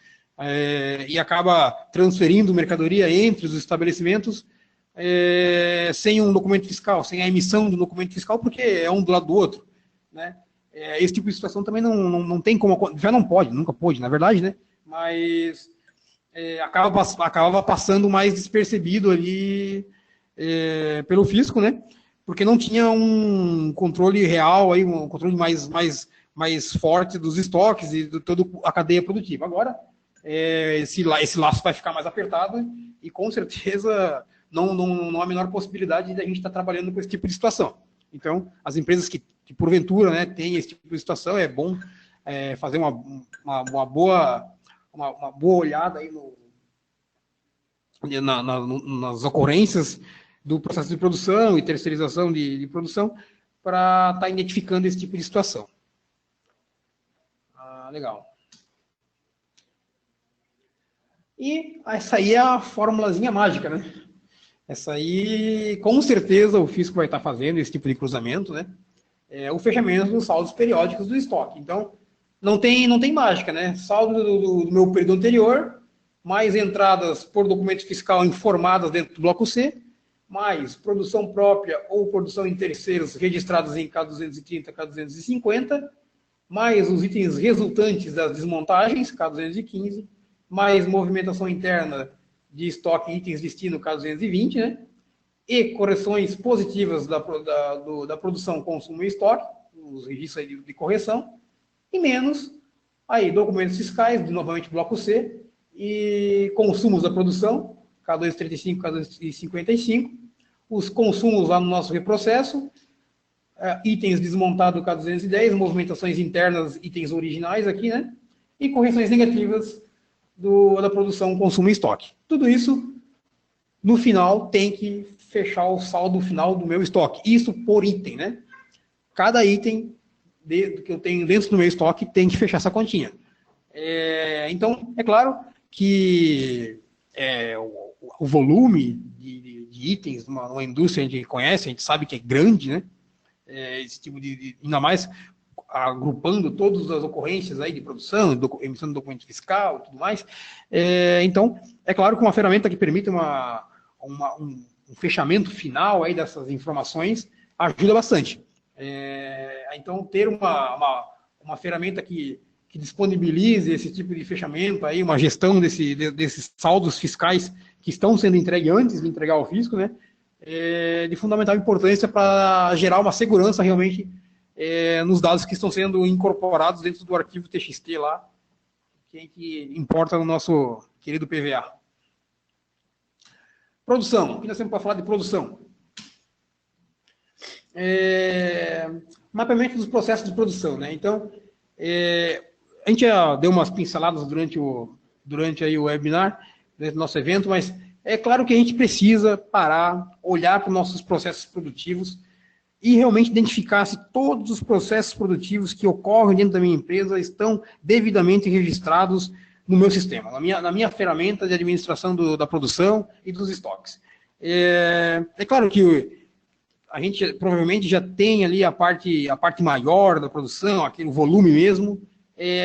Speaker 1: e acaba transferindo mercadoria entre os estabelecimentos sem um documento fiscal, sem a emissão do documento fiscal, porque é um do lado do outro, né? Esse tipo de situação também não tem como, já não pode, nunca pôde, na verdade, né? Mas acaba passando mais despercebido ali pelo fisco, né? Porque não tinha um controle real, aí, um controle mais forte dos estoques e de toda a cadeia produtiva. Agora, esse laço vai ficar mais apertado e, com certeza, não há a menor possibilidade de a gente estar trabalhando com esse tipo de situação. Então, as empresas que porventura, né, têm esse tipo de situação, é bom fazer uma boa olhada aí nas ocorrências do processo de produção e terceirização de produção para estar identificando esse tipo de situação. Legal. E essa aí é a formulazinha mágica, né? Essa aí, com certeza, o fisco vai estar fazendo esse tipo de cruzamento, né? O fechamento dos saldos periódicos do estoque. Então, não tem mágica, né? Saldo do meu período anterior, mais entradas por documento fiscal informadas dentro do bloco C, mais produção própria ou produção em terceiros registrados em K230, K250, mais os itens resultantes das desmontagens, K215, mais movimentação interna de estoque e itens destino, K220, né? E correções positivas da produção, consumo e estoque, os registros de correção, e menos aí documentos fiscais, novamente bloco C, e consumos da produção, K235, K255, os consumos lá no nosso reprocesso, itens desmontados K210, movimentações internas, itens originais aqui, né? E correções negativas da produção, consumo e estoque. Tudo isso, no final, tem que fechar o saldo final do meu estoque. Isso por item, né? Cada item que eu tenho dentro do meu estoque tem que fechar essa continha. Então, é claro que o volume de itens numa indústria a gente conhece, a gente sabe que é grande, né? Esse tipo ainda mais agrupando todas as ocorrências aí de produção, emissão de documento fiscal e tudo mais. Então, é claro que uma ferramenta que permite um fechamento final aí dessas informações ajuda bastante. Então, ter uma ferramenta que disponibilize esse tipo de fechamento, aí, uma gestão desses saldos fiscais que estão sendo entregues antes de entregar ao fisco, né? De fundamental importância para gerar uma segurança realmente nos dados que estão sendo incorporados dentro do arquivo TXT lá, que importa no nosso querido PVA. Produção. Aqui nós temos para falar de produção. Mapeamento dos processos de produção, né? Então, a gente já deu umas pinceladas durante aí o webinar, dentro do nosso evento, mas é claro que a gente precisa parar, olhar para os nossos processos produtivos e realmente identificar se todos os processos produtivos que ocorrem dentro da minha empresa estão devidamente registrados no meu sistema, na minha ferramenta de administração da produção e dos estoques. É claro que a gente provavelmente já tem ali a parte maior da produção, aquele volume mesmo,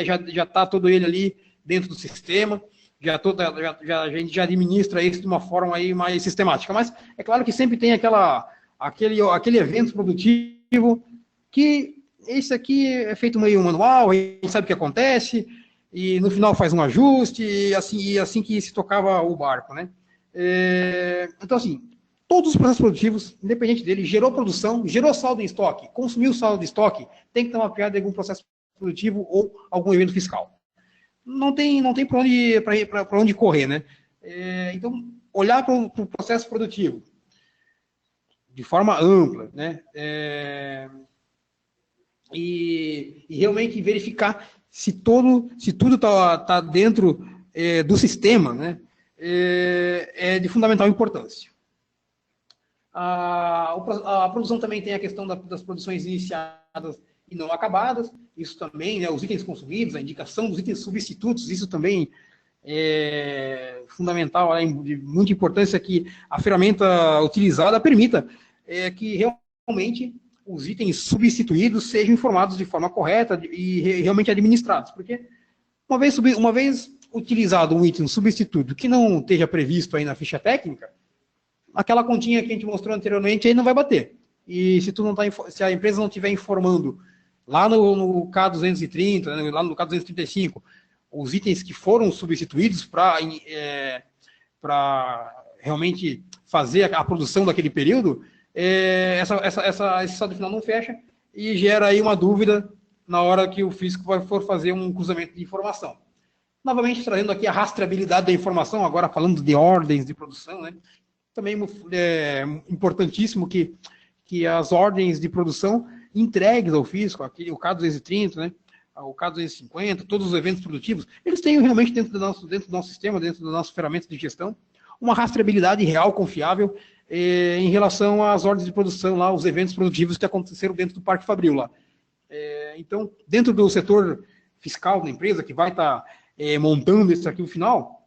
Speaker 1: já está todo ele ali dentro do sistema, a gente já administra isso de uma forma aí mais sistemática. Mas é claro que sempre tem aquele evento produtivo que esse aqui é feito meio manual, a gente sabe o que acontece, e no final faz um ajuste, e assim que se tocava o barco, né? Então, assim, todos os processos produtivos, independente dele, gerou produção, gerou saldo em estoque, consumiu saldo de estoque, tem que estar mapeado em algum processo produtivo ou algum evento fiscal. Não tem para onde correr, né? Então, olhar para o processo produtivo de forma ampla, né? E realmente verificar se tudo está dentro do sistema, né? É de fundamental importância. A produção também tem a questão das produções iniciadas e não acabadas, isso também, né, os itens consumidos, a indicação dos itens substitutos, isso também é fundamental, de muita importância que a ferramenta utilizada permita que realmente os itens substituídos sejam informados de forma correta e realmente administrados, porque uma vez utilizado um item substituto que não esteja previsto aí na ficha técnica, aquela continha que a gente mostrou anteriormente aí não vai bater. E se a empresa não estiver informando lá no K230, lá no K235, os itens que foram substituídos para realmente fazer a produção daquele período, esse saldo final não fecha e gera aí uma dúvida na hora que o fisco for fazer um cruzamento de informação. Novamente, trazendo aqui a rastreabilidade da informação, agora falando de ordens de produção, né? Também é importantíssimo que as ordens de produção entregues ao fisco, o K230, né, o K250, todos os eventos produtivos, eles tenham realmente dentro do nosso sistema, dentro das nossas ferramentas de gestão, uma rastreabilidade real, confiável, em relação às ordens de produção, lá, os eventos produtivos que aconteceram dentro do Parque Fabril. Lá. Então, dentro do setor fiscal da empresa, que vai estar montando esse arquivo final,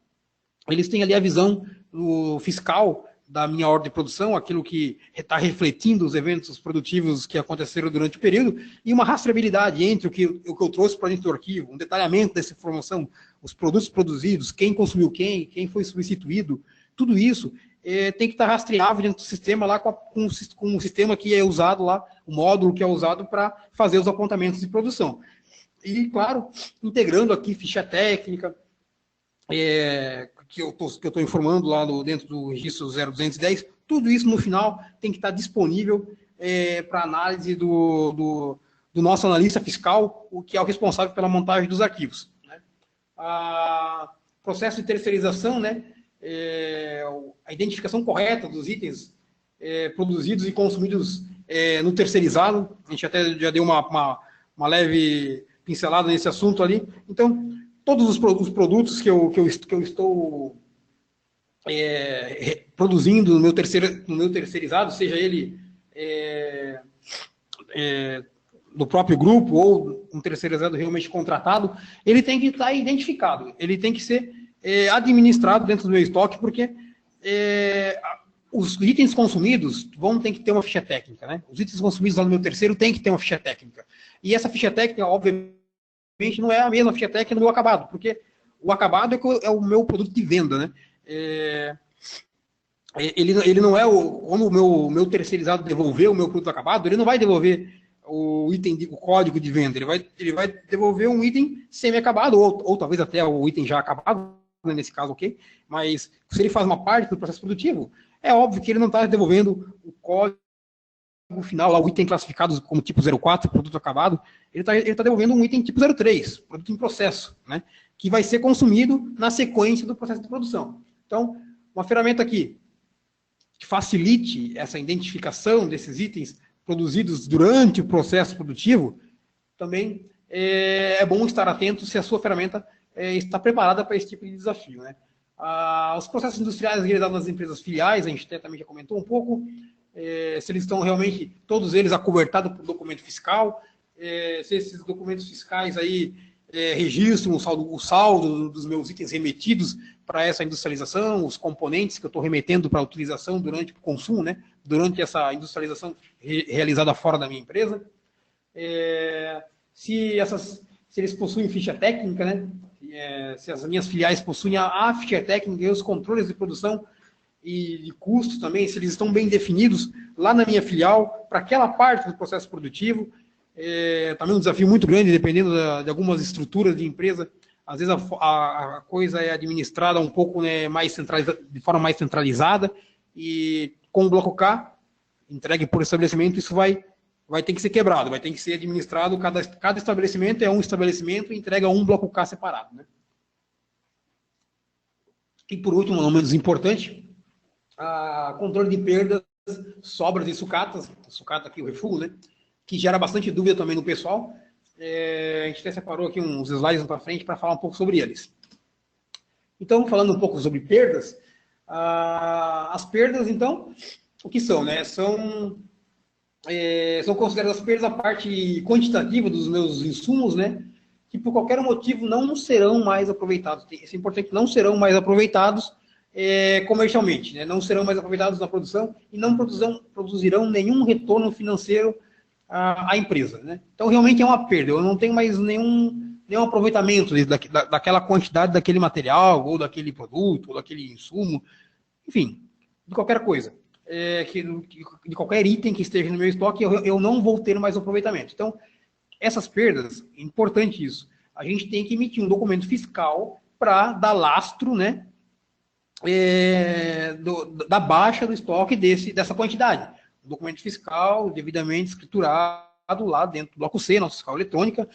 Speaker 1: eles têm ali a visão fiscal da minha ordem de produção, aquilo que está refletindo os eventos produtivos que aconteceram durante o período, e uma rastreabilidade entre o que eu trouxe para dentro do arquivo, um detalhamento dessa informação, os produtos produzidos, quem consumiu quem foi substituído, tudo isso tem que estar rastreável dentro do sistema lá com o sistema que é usado lá, o módulo que é usado para fazer os apontamentos de produção. E, claro, integrando aqui ficha técnica, que eu estou informando lá dentro do registro 0210, tudo isso no final tem que estar disponível para análise do nosso analista fiscal, o que é o responsável pela montagem dos arquivos. Né? Processo de terceirização, né? A identificação correta dos itens produzidos e consumidos no terceirizado, a gente até já deu uma leve pincelada nesse assunto ali. Então, todos os produtos que eu estou produzindo no meu terceirizado, seja ele do próprio grupo ou um terceirizado realmente contratado, ele tem que estar identificado, ele tem que ser administrado dentro do meu estoque, porque os itens consumidos ter que ter uma ficha técnica, né? Os itens consumidos lá no meu terceiro tem que ter uma ficha técnica. E essa ficha técnica, obviamente, não é a mesma ficha técnica do meu acabado, porque o acabado é o meu produto de venda, né? Ele não é quando o meu terceirizado devolver o meu produto acabado, ele não vai devolver o código de venda, ele vai devolver um item semi-acabado, ou talvez até o item já acabado, né, nesse caso, ok? Mas se ele faz uma parte do processo produtivo, é óbvio que ele não está devolvendo o código final, lá, o item classificado como tipo 04, produto acabado, ele tá devolvendo um item tipo 03, produto em processo, né? Que vai ser consumido na sequência do processo de produção. Então, uma ferramenta aqui que facilite essa identificação desses itens produzidos durante o processo produtivo, também é bom estar atento se a sua ferramenta está preparada para esse tipo de desafio, né? Os processos industriais realizados nas empresas filiais, a gente também já comentou um pouco, se eles estão realmente, todos eles acobertados por documento fiscal, se esses documentos fiscais aí registro o saldo dos meus itens remetidos para essa industrialização, os componentes que eu estou remetendo para utilização durante o consumo, né? Durante essa industrialização realizada fora da minha empresa. Se eles possuem ficha técnica, né? Se as minhas filiais possuem a ficha técnica e os controles de produção e de custos também, se eles estão bem definidos lá na minha filial, para aquela parte do processo produtivo. Também um desafio muito grande, dependendo de algumas estruturas de empresa. Às vezes a coisa é administrada um pouco, né, de forma mais centralizada, e com o bloco K, entregue por estabelecimento, isso vai ter que ser quebrado, vai ter que ser administrado, cada estabelecimento é um estabelecimento e entrega um bloco K separado, né? E por último, não menos importante, a controle de perdas, sobras e sucatas, sucata aqui o refúgio, né? Que gera bastante dúvida também no pessoal. A gente até separou aqui uns slides para frente para falar um pouco sobre eles. Então, falando um pouco sobre perdas, as perdas, então, o que são, né? São consideradas perdas a parte quantitativa dos meus insumos, né? Que por qualquer motivo não serão mais aproveitados. Isso é importante, não serão mais aproveitados comercialmente, né? Não serão mais aproveitados na produção e não produzirão nenhum retorno financeiro à empresa, né? Então, realmente é uma perda. Eu não tenho mais nenhum aproveitamento daquela quantidade daquele material, ou daquele produto, ou daquele insumo, enfim, de qualquer coisa. De qualquer item que esteja no meu estoque, eu não vou ter mais aproveitamento. Então, essas perdas, importante isso, a gente tem que emitir um documento fiscal para dar lastro, né, da baixa do estoque dessa quantidade. Um documento fiscal devidamente escriturado lá dentro do bloco C, nossa fiscal eletrônica,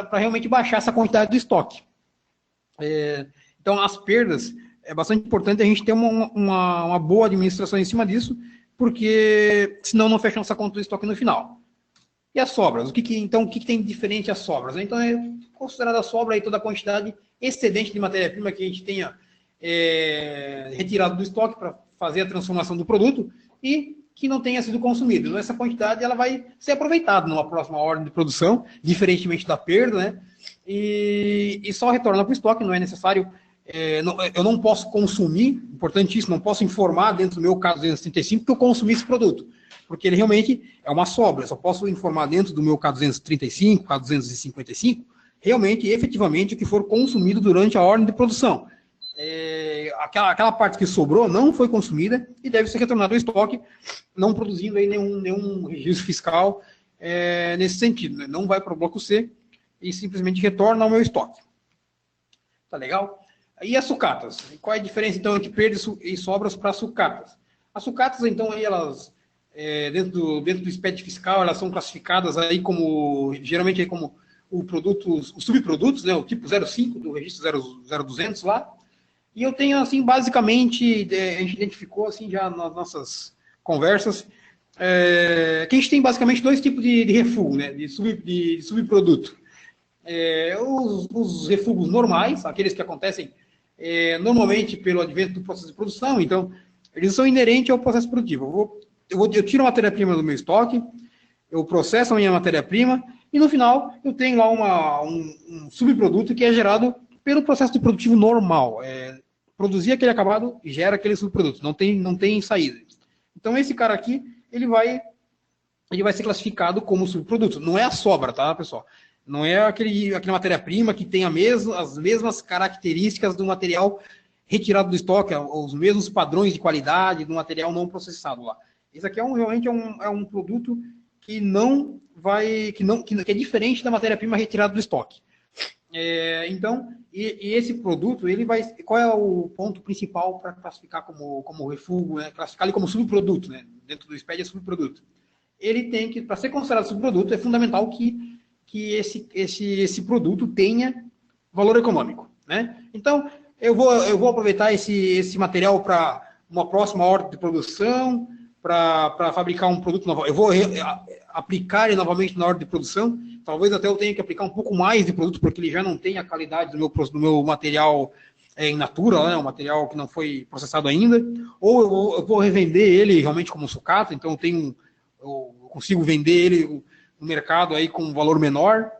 Speaker 1: para realmente baixar essa quantidade do estoque. Então, as perdas, é bastante importante a gente ter uma boa administração em cima disso, porque senão não fecha nossa conta do estoque no final. E as sobras? O que tem de diferente as sobras? Então, é considerada a sobra aí toda a quantidade excedente de matéria-prima que a gente tenha retirado do estoque para fazer a transformação do produto e que não tenha sido consumido. Então, essa quantidade ela vai ser aproveitada numa próxima ordem de produção, diferentemente da perda, né? E só retorna para o estoque, não é necessário. Eu não posso consumir, importantíssimo, não posso informar dentro do meu caso 235 que eu consumi esse produto, porque ele realmente é uma sobra. Eu só posso informar dentro do meu caso 235, caso 255, realmente, efetivamente, o que for consumido durante a ordem de produção. Aquela parte que sobrou não foi consumida e deve ser retornada ao estoque, não produzindo aí nenhum registro fiscal nesse sentido, né? Não vai para o bloco C e simplesmente retorna ao meu estoque. Tá legal? E as sucatas? Qual é a diferença, então, entre perdas e sobras para sucatas? As sucatas, então, aí elas, dentro do SPED fiscal, elas são classificadas aí geralmente aí como os subprodutos, né, o tipo 05 do registro 0200 lá. E eu tenho, assim, basicamente, a gente identificou, assim, já nas nossas conversas, que a gente tem basicamente dois tipos de refúgio, né, de subproduto. Os refúgios normais, aqueles que acontecem normalmente pelo advento do processo de produção, então, eles são inerentes ao processo produtivo. Eu tiro a matéria-prima do meu estoque, eu processo a minha matéria-prima, e no final eu tenho lá um subproduto que é gerado pelo processo de produtivo normal. Produzir aquele acabado gera aquele subproduto, não tem saída. Então esse cara aqui, ele vai ser classificado como subproduto. Não é a sobra, tá, pessoal? Não é aquele matéria-prima que tem as mesmas características do material retirado do estoque, os mesmos padrões de qualidade do material não processado lá. Esse aqui realmente é um produto que é diferente da matéria-prima retirada do estoque. Então, esse produto, qual é o ponto principal para classificar como refúgio, né? Classificar ele como subproduto, né? Dentro do SPED é subproduto. Ele tem que, para ser considerado subproduto, é fundamental que esse produto tenha valor econômico, né? Então, eu vou aproveitar esse material para uma próxima ordem de produção, para fabricar um produto novo. Eu vou aplicar ele novamente na ordem de produção. Talvez até eu tenha que aplicar um pouco mais de produto, porque ele já não tem a qualidade do meu material in natura, né? Um material que não foi processado ainda. Ou eu vou revender ele realmente como sucata, então eu consigo vender ele no mercado aí com um valor menor.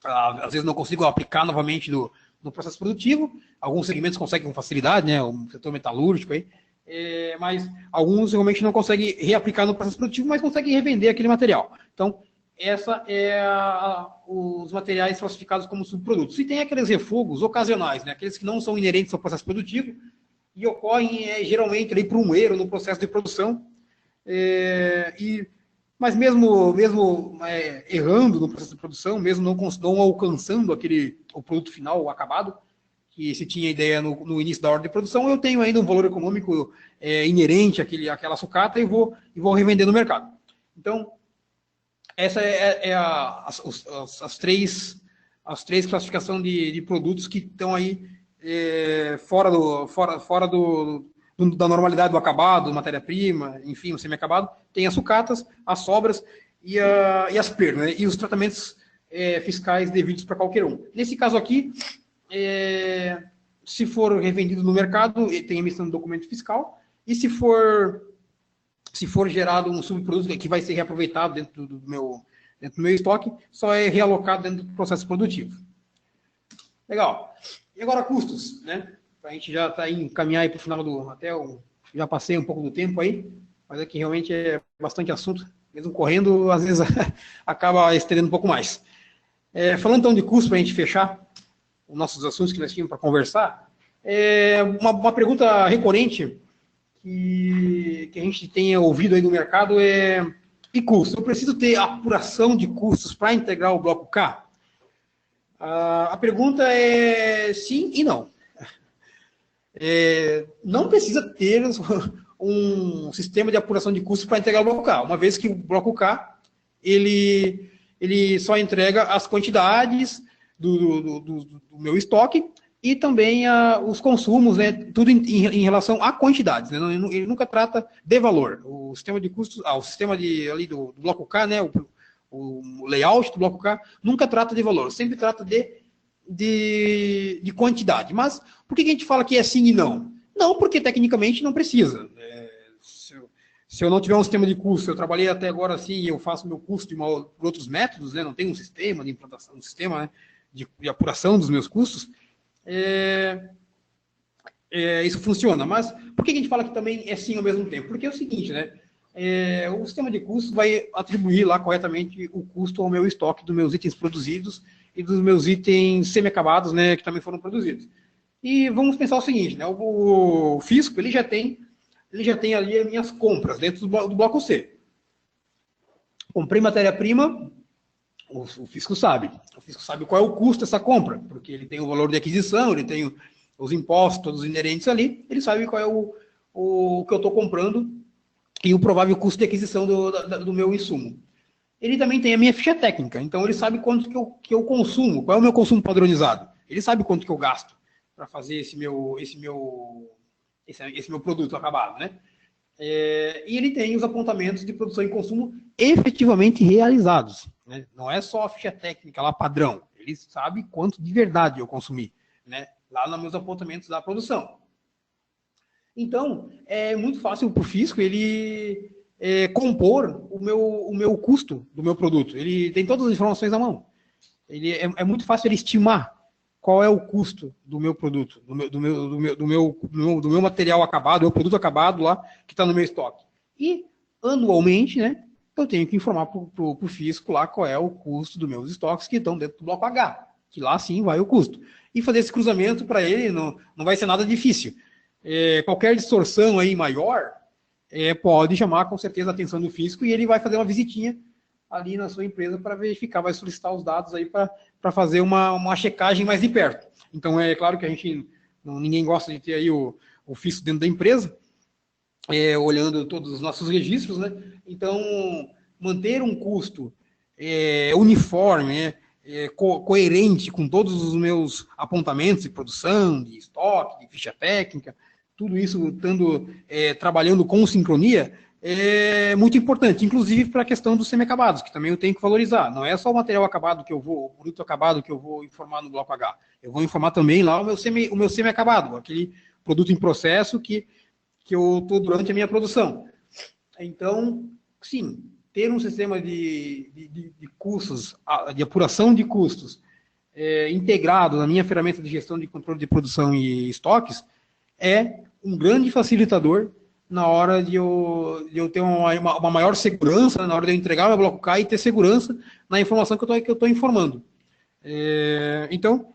Speaker 1: às vezes não consigo aplicar novamente no processo produtivo. Alguns segmentos conseguem com facilidade, né? O setor metalúrgico aí. Mas alguns realmente não conseguem reaplicar no processo produtivo, mas conseguem revender aquele material. Então, essa é os materiais classificados como subprodutos. E tem aqueles refugos ocasionais, né? Aqueles que não são inerentes ao processo produtivo e ocorrem geralmente ali por um erro no processo de produção. Mas mesmo errando no processo de produção, mesmo não alcançando o produto final, o acabado, que se tinha ideia no início da ordem de produção, eu tenho ainda um valor econômico inerente àquela sucata e vou revender no mercado. Então, essa as três classificações de produtos que estão aí fora da normalidade do acabado, matéria-prima, enfim, o semi-acabado. Tem as sucatas, as sobras e as perdas, né? E os tratamentos fiscais devidos para qualquer um. Nesse caso aqui, se for revendido no mercado, tem emissão de documento fiscal, e se for gerado um subproduto que vai ser reaproveitado dentro do meu estoque, só é realocado dentro do processo produtivo. Legal. E agora custos, né? A gente já está encaminhar para o final já passei um pouco do tempo aí, mas aqui realmente é bastante assunto, mesmo correndo, às vezes acaba estendendo um pouco mais. Falando então de custo, para a gente fechar os nossos assuntos que nós tínhamos para conversar, uma pergunta recorrente que a gente tenha ouvido aí no mercado e custo? Eu preciso ter apuração de custos para integrar o bloco K? A pergunta é sim e não. Não precisa ter um sistema de apuração de custos para integrar o bloco K, uma vez que o bloco K ele só entrega as quantidades do meu estoque e também os consumos, né, tudo em relação a quantidades, né, ele nunca trata de valor. O sistema de custos, o sistema ali do bloco K, né, o layout do bloco K, nunca trata de valor, sempre trata de quantidade. Mas por que a gente fala que é sim e não? Não, porque tecnicamente não precisa. Se eu não tiver um sistema de custo, eu trabalhei até agora assim, eu faço meu custo por outros métodos, né, não tem um sistema de implantação, um sistema, né, de apuração dos meus custos, isso funciona. Mas por que a gente fala que também é sim ao mesmo tempo? Porque é o seguinte, né? O sistema de custos vai atribuir lá corretamente o custo ao meu estoque dos meus itens produzidos e dos meus itens semi-acabados, né, que também foram produzidos. E vamos pensar o seguinte, né? O fisco ele já tem ali as minhas compras dentro do bloco C. Comprei matéria-prima, o fisco sabe. O fisco sabe qual é o custo dessa compra, porque ele tem o valor de aquisição, ele tem os impostos, todos os inerentes ali, ele sabe qual é o que eu estou comprando e o provável custo de aquisição do meu insumo. Ele também tem a minha ficha técnica, então ele sabe quanto que eu consumo, qual é o meu consumo padronizado. Ele sabe quanto que eu gasto para fazer esse meu produto acabado, né? E ele tem os apontamentos de produção e consumo efetivamente realizados, né? Não é só a ficha técnica lá padrão, ele sabe quanto de verdade eu consumi, né? Lá nos meus apontamentos da produção. Então, é muito fácil para o fisco ele compor o meu custo do meu produto. Ele tem todas as informações na mão. É muito fácil ele estimar qual é o custo do meu produto, do meu material acabado, do meu produto acabado lá, que está no meu estoque. E, anualmente, né, eu tenho que informar para o fisco lá qual é o custo dos meus estoques que estão dentro do bloco H, que lá sim vai o custo. E fazer esse cruzamento para ele não vai ser nada difícil. Qualquer distorção aí maior pode chamar com certeza a atenção do fisco e ele vai fazer uma visitinha ali na sua empresa para verificar, vai solicitar os dados aí para fazer uma checagem mais de perto. Então, é claro que ninguém gosta de ter aí o fisco dentro da empresa, olhando todos os nossos registros, né? Então, manter um custo uniforme, né? Coerente com todos os meus apontamentos de produção, de estoque, de ficha técnica, tudo isso trabalhando com sincronia, é muito importante, inclusive para a questão dos semi-acabados, que também eu tenho que valorizar. Não é só o material acabado o produto acabado que eu vou informar no bloco H. Eu vou informar também lá o meu semi-acabado, aquele produto em processo que eu estou durante a minha produção. Então, sim, ter um sistema de custos, de apuração de custos integrado na minha ferramenta de gestão de controle de produção e estoques, é um grande facilitador na hora de eu ter uma maior segurança, né, na hora de eu entregar o meu bloco K e ter segurança na informação que eu estou informando. Então,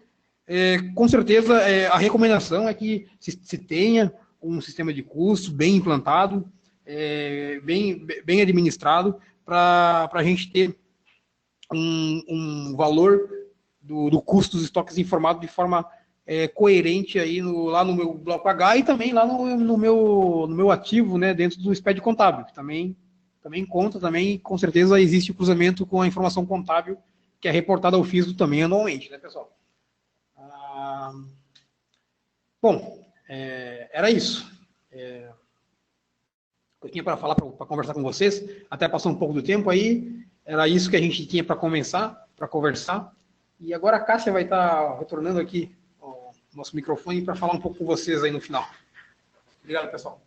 Speaker 1: com certeza, a recomendação é que se tenha um sistema de custos bem implantado, bem administrado, para a gente ter um valor do custo dos estoques informado de forma coerente aí lá no meu bloco H e também lá no meu ativo, né, dentro do SPED contábil, que também conta, também com certeza existe o cruzamento com a informação contábil que é reportada ao FISO também anualmente, né, pessoal? Bom, era isso. Eu tinha para falar, para conversar com vocês, até passou um pouco do tempo aí, era isso que a gente tinha para conversar, e agora a Cássia vai estar retornando aqui o nosso microfone para falar um pouco com vocês aí no final. Obrigado, pessoal.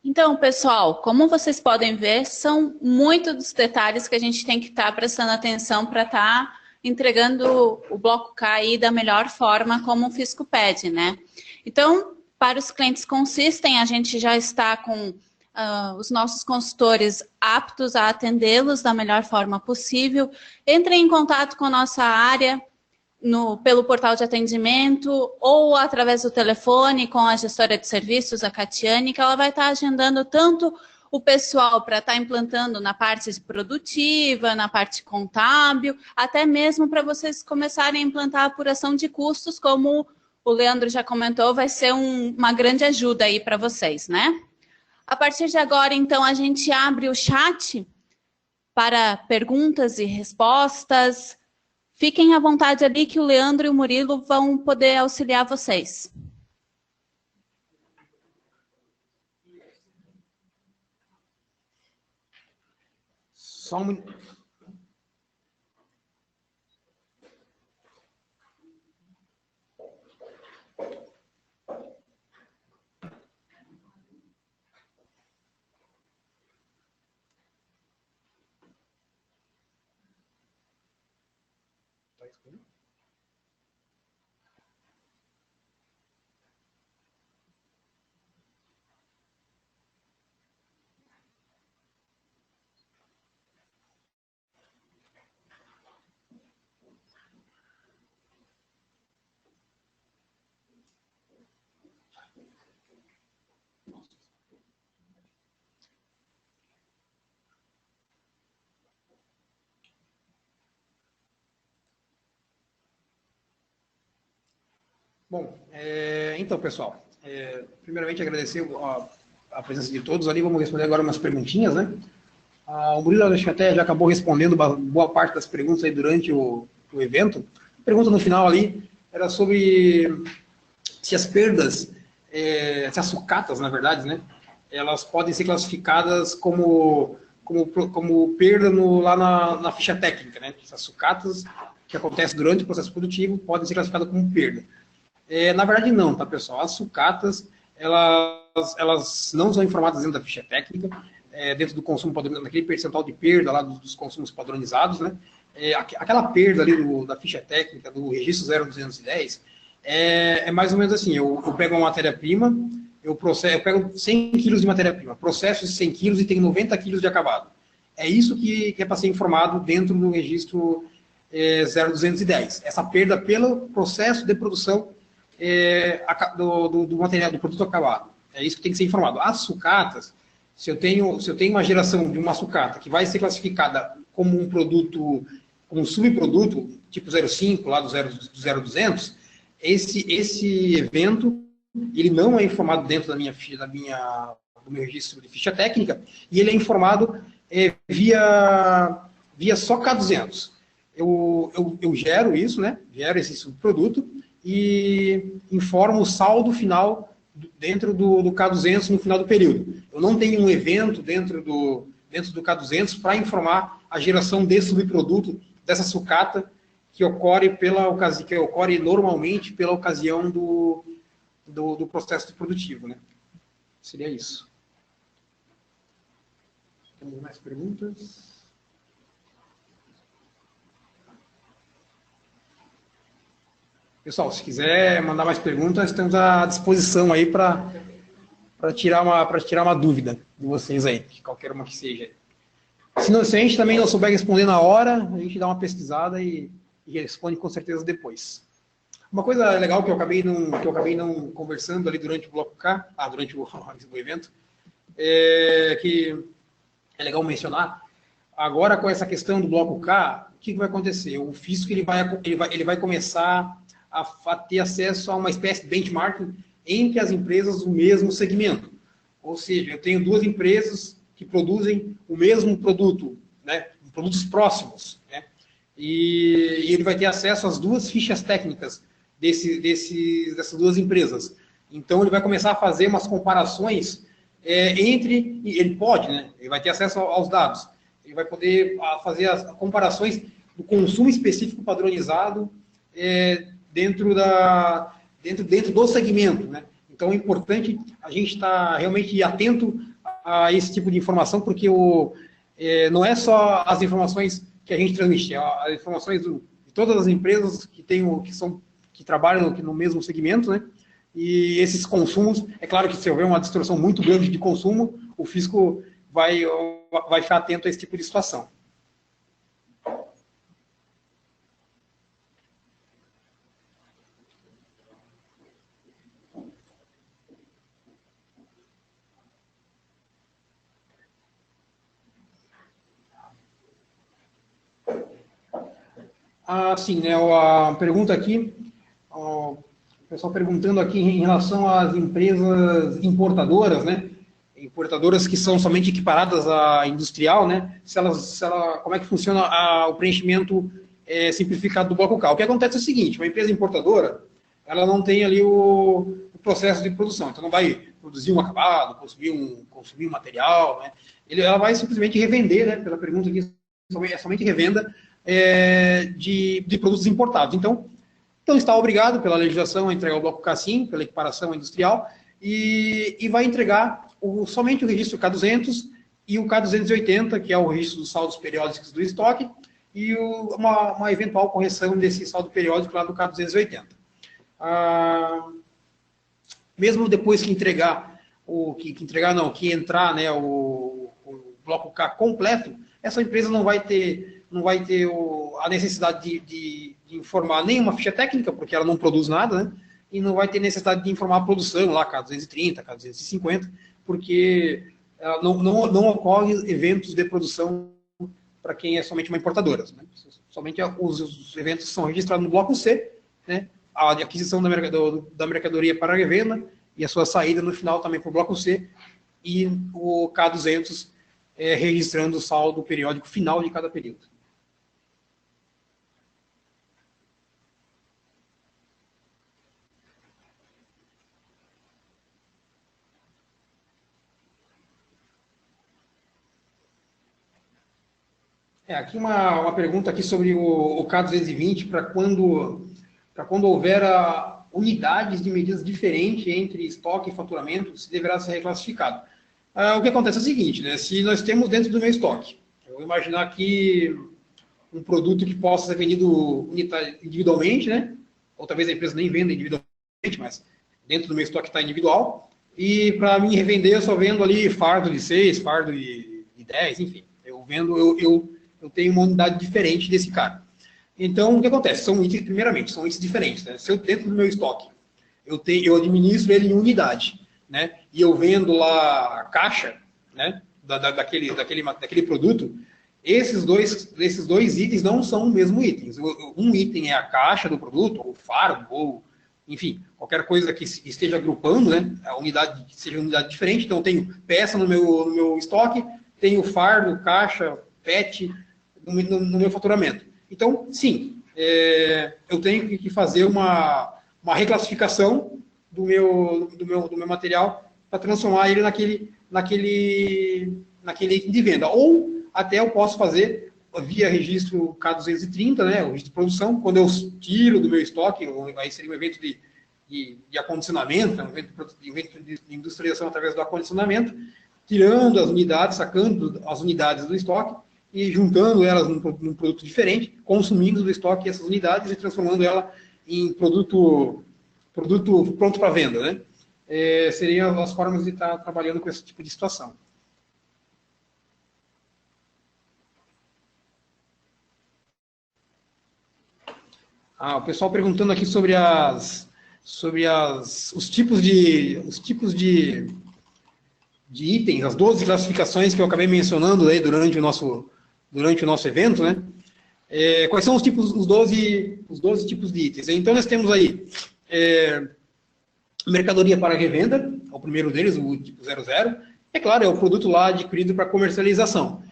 Speaker 2: Então, pessoal, como vocês podem ver, são muitos dos detalhes que a gente tem que estar prestando atenção para estar entregando o bloco K aí da melhor forma, como o Fisco pede, né? Então, para os clientes consistem, a gente já está com os nossos consultores aptos a atendê-los da melhor forma possível. Entrem em contato com a nossa área pelo portal de atendimento ou através do telefone com a gestora de serviços, a Catiane, que ela vai estar agendando tanto o pessoal para estar implantando na parte produtiva, na parte contábil, até mesmo para vocês começarem a implantar a apuração de custos, como o Leandro já comentou, vai ser uma grande ajuda aí para vocês, né? A partir de agora, então, a gente abre o chat para perguntas e respostas. Fiquem à vontade ali que o Leandro e o Murilo vão poder auxiliar vocês.
Speaker 1: Só um minuto. Bom, então, pessoal, primeiramente agradecer a presença de todos ali, vamos responder agora umas perguntinhas, né? O Murilo, acho que até já acabou respondendo boa parte das perguntas aí durante o evento. A pergunta no final ali era sobre se as perdas, se as sucatas, na verdade, né, elas podem ser classificadas como perda lá na ficha técnica, né? Essas sucatas que acontecem durante o processo produtivo podem ser classificadas como perda. Na verdade, não, tá, pessoal? As sucatas, elas não são informadas dentro da ficha técnica, dentro do consumo padronizado, naquele percentual de perda lá dos consumos padronizados, né? Aquela perda ali da ficha técnica, do registro 0210, mais ou menos assim, eu pego uma matéria-prima, eu pego 100 quilos de matéria-prima, processo de 100 quilos e tenho 90 quilos de acabado. É isso que é para ser informado dentro do registro 0210. Essa perda pelo processo de produção do material, do produto acabado. É isso que tem que ser informado. As sucatas, se eu tenho uma geração de uma sucata que vai ser classificada como um produto, como um subproduto, tipo 0,5, lá do 0200, esse evento, ele não é informado dentro do meu registro de ficha técnica, e ele é informado via só K200. Eu gero isso, né? Gero esse subproduto, e informo o saldo final dentro do K200 no final do período. Eu não tenho um evento dentro do K200 para informar a geração desse subproduto, dessa sucata, que ocorre normalmente pela ocasião do processo produtivo, né? Seria isso. Temos mais perguntas? Pessoal, se quiser mandar mais perguntas, estamos à disposição aí para tirar uma dúvida de vocês aí, qualquer uma que seja. Se a gente também não souber responder na hora, a gente dá uma pesquisada e responde com certeza depois. Uma coisa legal que eu acabei não conversando ali durante o Bloco K, durante o evento, que é legal mencionar. Agora, com essa questão do Bloco K, o que vai acontecer? O fisco ele vai começar a ter acesso a uma espécie de benchmarking entre as empresas do mesmo segmento. Ou seja, eu tenho duas empresas que produzem o mesmo produto, né, produtos próximos, né, e ele vai ter acesso às duas fichas técnicas dessas duas empresas. Então, ele vai começar a fazer umas comparações ele pode, né, ele vai ter acesso aos dados, ele vai poder fazer as comparações do consumo específico padronizado dentro do segmento, né. Então, é importante a gente estar realmente atento a esse tipo de informação, porque não é só as informações que a gente transmite, as informações de todas as empresas que trabalham no mesmo segmento, né? E esses consumos, é claro que se houver uma distorção muito grande de consumo, o fisco vai ficar atento a esse tipo de situação. Sim, né, a pergunta aqui, o pessoal perguntando aqui em relação às empresas importadoras, né, importadoras que são somente equiparadas à industrial, né, como é que funciona o preenchimento simplificado do Bloco K. O que acontece é o seguinte, uma empresa importadora, ela não tem ali o processo de produção, então não vai produzir um acabado, consumir um material, né, ela vai simplesmente revender, né, pela pergunta aqui, é somente revenda, de produtos importados. Então está obrigado pela legislação a entregar o Bloco K, sim, pela equiparação industrial, e vai entregar somente o registro K200 e o K280, que é o registro dos saldos periódicos do estoque, e uma eventual correção desse saldo periódico lá do K280. Mesmo depois que entrar, né, o Bloco K completo, essa empresa não vai ter a necessidade de informar nenhuma ficha técnica, porque ela não produz nada, né? E não vai ter necessidade de informar a produção, lá, K230, K250, porque não ocorrem eventos de produção para quem é somente uma importadora. Né? Somente os eventos são registrados no Bloco C, né? A aquisição da mercadoria para a revenda e a sua saída no final também para o Bloco C, e o K200 registrando o saldo periódico final de cada período. Aqui uma pergunta aqui sobre o K220, para quando houver unidades de medidas diferentes entre estoque e faturamento, se deverá ser reclassificado. O que acontece é o seguinte, né? Se nós temos dentro do meu estoque, eu vou imaginar aqui um produto que possa ser vendido individualmente, né? Ou talvez a empresa nem venda individualmente, mas dentro do meu estoque está individual, e para mim revender eu só vendo ali fardo de 6, fardo de 10, enfim. Eu tenho uma unidade diferente desse cara. Então, o que acontece? Primeiramente, são itens diferentes. Né? Se eu, dentro do meu estoque, eu administro ele em unidade, né? E eu vendo lá a caixa, né? daquele produto, esses dois itens não são o mesmo item. Um item é a caixa do produto, ou fardo, ou, enfim, qualquer coisa que esteja agrupando, né? A unidade seja uma unidade diferente. Então, eu tenho peça no meu estoque, tenho fardo, caixa, PET no meu faturamento. Então, sim, eu tenho que fazer uma reclassificação do meu material para transformar ele naquele item de venda. Ou até eu posso fazer via registro K230, né, o registro de produção, quando eu tiro do meu estoque, aí seria um evento de acondicionamento, um evento de industrialização através do acondicionamento, tirando as unidades, sacando as unidades do estoque e juntando elas num produto diferente, consumindo do estoque essas unidades e transformando ela em produto pronto para venda, né? Seriam as formas de estar trabalhando com esse tipo de situação. O pessoal perguntando aqui sobre os tipos de itens, as 12 classificações que eu acabei mencionando aí durante o nosso evento, né? Quais são os 12 tipos de itens? Então, nós temos aí mercadoria para revenda, é o primeiro deles, o tipo 00. É claro, é o produto lá adquirido para comercialização.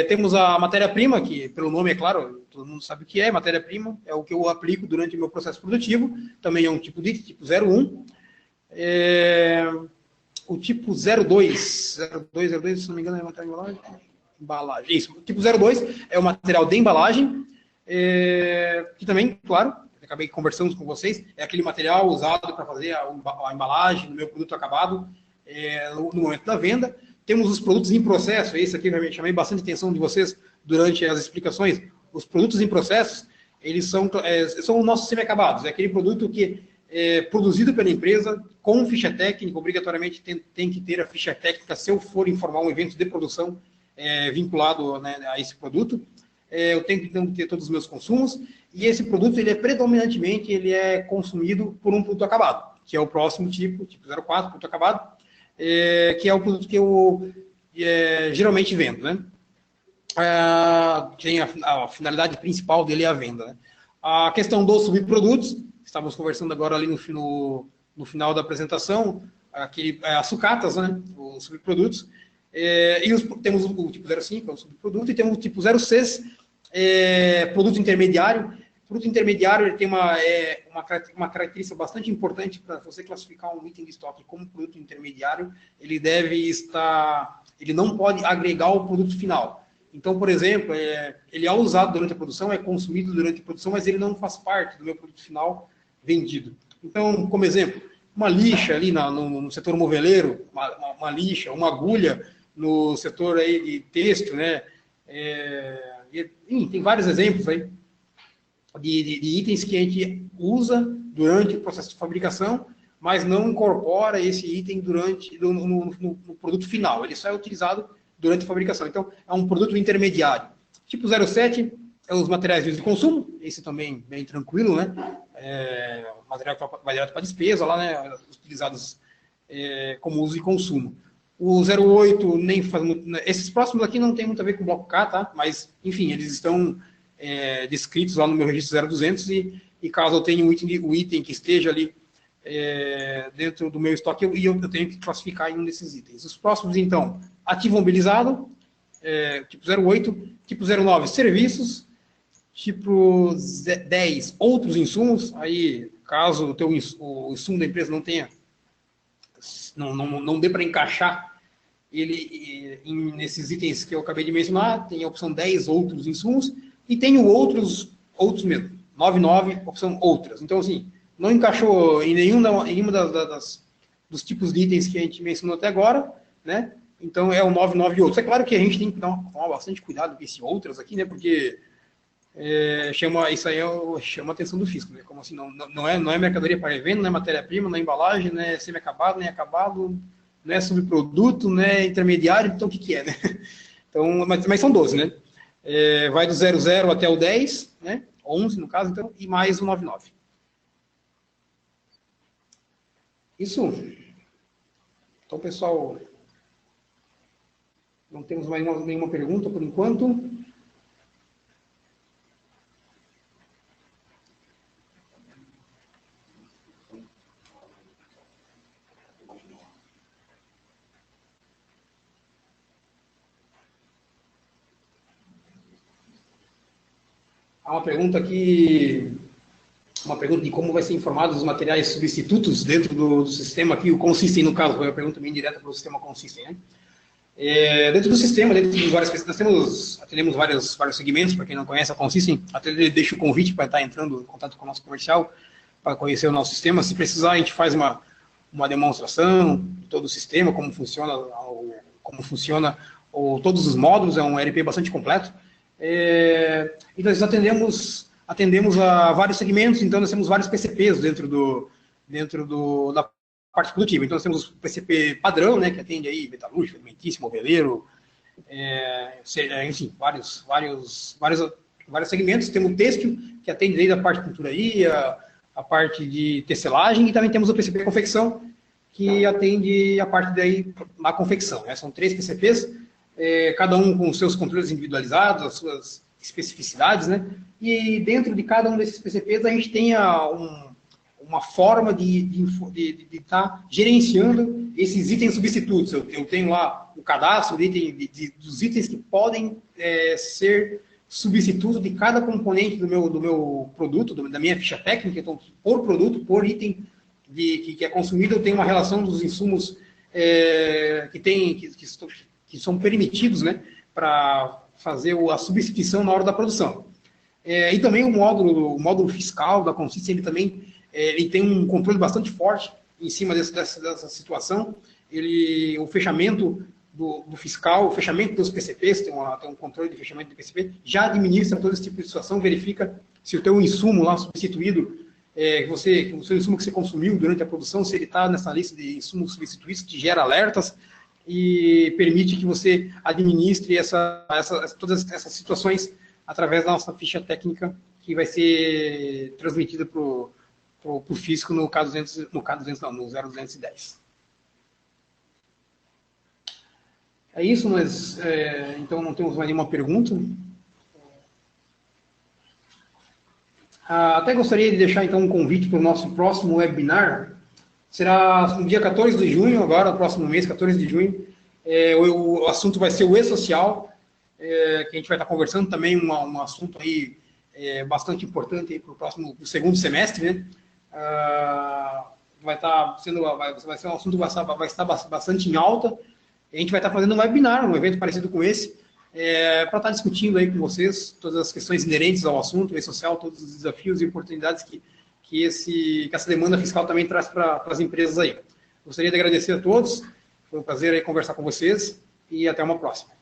Speaker 1: Temos a matéria-prima, que pelo nome é claro, todo mundo sabe o que é, matéria-prima, é o que eu aplico durante o meu processo produtivo, também é um tipo de item, tipo 01. O tipo 02, se não me engano, é material de embalagem. Isso, o tipo 02 é o material de embalagem, que também, claro, acabei conversando com vocês, é aquele material usado para fazer a embalagem do meu produto acabado no momento da venda. Temos os produtos em processo, esse aqui eu chamei bastante atenção de vocês durante as explicações. Os produtos em processo, eles são os nossos semi-acabados, é aquele produto que é produzido pela empresa com ficha técnica, obrigatoriamente tem que ter a ficha técnica se eu for informar um evento de produção vinculado, né, a esse produto. Eu tenho que ter todos os meus consumos, e esse produto, predominantemente, ele é consumido por um produto acabado, que é o próximo tipo 04, produto acabado, que é o produto que eu geralmente vendo, né? Tem a finalidade principal dele é a venda, né? A questão dos subprodutos, estávamos conversando agora ali no final da apresentação, as sucatas, né? Os subprodutos, temos o tipo 05, que é o subproduto, e temos o tipo 06, produto intermediário. Produto intermediário, ele tem uma característica bastante importante para você classificar um item de estoque como produto intermediário. Ele não pode agregar o produto final. Então, por exemplo, ele é usado durante a produção, é consumido durante a produção, mas ele não faz parte do meu produto final vendido. Então, como exemplo, uma lixa ali no setor moveleiro, uma lixa, uma agulha no setor aí de têxtil, né? Tem vários exemplos aí de itens que a gente usa durante o processo de fabricação, mas não incorpora esse item no produto final. Ele só é utilizado durante a fabricação. Então, é um produto intermediário. Tipo 07 é os materiais de uso e consumo, esse também bem tranquilo, né? Material vai direto para despesa, lá, né? Utilizados como uso e consumo. O 08, nem faz muito, esses próximos aqui não tem muito a ver com o bloco K, tá? Mas, enfim, eles estão descritos lá no meu registro 0200 e caso eu tenha o item que esteja ali dentro do meu estoque, eu tenho que classificar em um desses itens. Os próximos, então, ativo mobilizado, tipo 08, tipo 09, serviços, tipo 10, outros insumos, aí, caso o insumo da empresa não tenha, não dê para encaixar ele nesses itens que eu acabei de mencionar, tem a opção 10, outros insumos, e tem o outros mesmo, 99, opção outras. Então, assim, não encaixou em nenhuma dos tipos de itens que a gente mencionou até agora, né? Então, é o 99 e outros. É claro que a gente tem que tomar bastante cuidado com esse outras aqui, né? Porque isso aí chama a atenção do fisco, né? Como assim, não é mercadoria para revenda, não é matéria-prima, não é embalagem, não é semi-acabado, nem acabado, não é subproduto, não é intermediário, então o que é, né? Então, mas são 12, né? Vai do 00 até o 10, né? 11 no caso, então, e mais o 99. Isso. Então, pessoal, não temos mais nenhuma pergunta por enquanto. Há uma pergunta aqui, de como vai ser informados os materiais substitutos dentro do sistema aqui, o Consystem, no caso, foi uma pergunta bem direta para o sistema Consystem, né? Dentro do sistema, dentro de várias coisas, nós atendemos vários segmentos, para quem não conhece a Consystem, até deixo o convite para estar entrando em contato com o nosso comercial, para conhecer o nosso sistema. Se precisar, a gente faz uma demonstração de todo o sistema, como funciona todos os módulos, é um ERP bastante completo. E nós atendemos atendemos a vários segmentos, então nós temos vários PCPs da parte produtiva. Então nós temos o PCP padrão, né, que atende aí metalúrgico, alimentício, moveleiro, enfim, vários segmentos. Temos o têxtil, que atende desde a parte de costuraria, a parte de tecelagem, e também temos o PCP confecção, que atende a parte daí da confecção, né? São 3 PCPs, cada um com os seus controles individualizados, as suas especificidades, né? E dentro de cada um desses PCPs a gente tem uma forma de estar gerenciando esses itens substitutos. Eu tenho lá o cadastro dos itens que podem ser substitutos de cada componente do meu produto, da minha ficha técnica. Então, por produto, por item que é consumido, eu tenho uma relação dos insumos que são permitidos, né, para fazer a substituição na hora da produção. E também o módulo fiscal da Consist, ele também ele tem um controle bastante forte em cima dessa situação. O fechamento do fiscal, o fechamento dos PCPs, tem um controle de fechamento do PCP, já administra todo esse tipo de situação, verifica se o teu insumo lá substituído, o seu insumo que você consumiu durante a produção, se ele está nessa lista de insumos substituídos, que gera alertas e permite que você administre todas essas situações através da nossa ficha técnica, que vai ser transmitida para o fisco no 0210. É isso, mas então não temos mais nenhuma pergunta. Até gostaria de deixar então um convite para o nosso próximo webinar. Será no dia 14 de junho, agora, no próximo mês, 14 de junho. O assunto vai ser o e-social, que a gente vai estar conversando também, um assunto aí bastante importante para o segundo semestre, né? Vai ser um assunto que vai estar bastante em alta. A gente vai estar fazendo um webinar, um evento parecido com esse, para estar discutindo aí com vocês todas as questões inerentes ao assunto, e-social, todos os desafios e oportunidades que essa demanda fiscal também traz para as empresas aí. Gostaria de agradecer a todos, foi um prazer aí conversar com vocês e até uma próxima.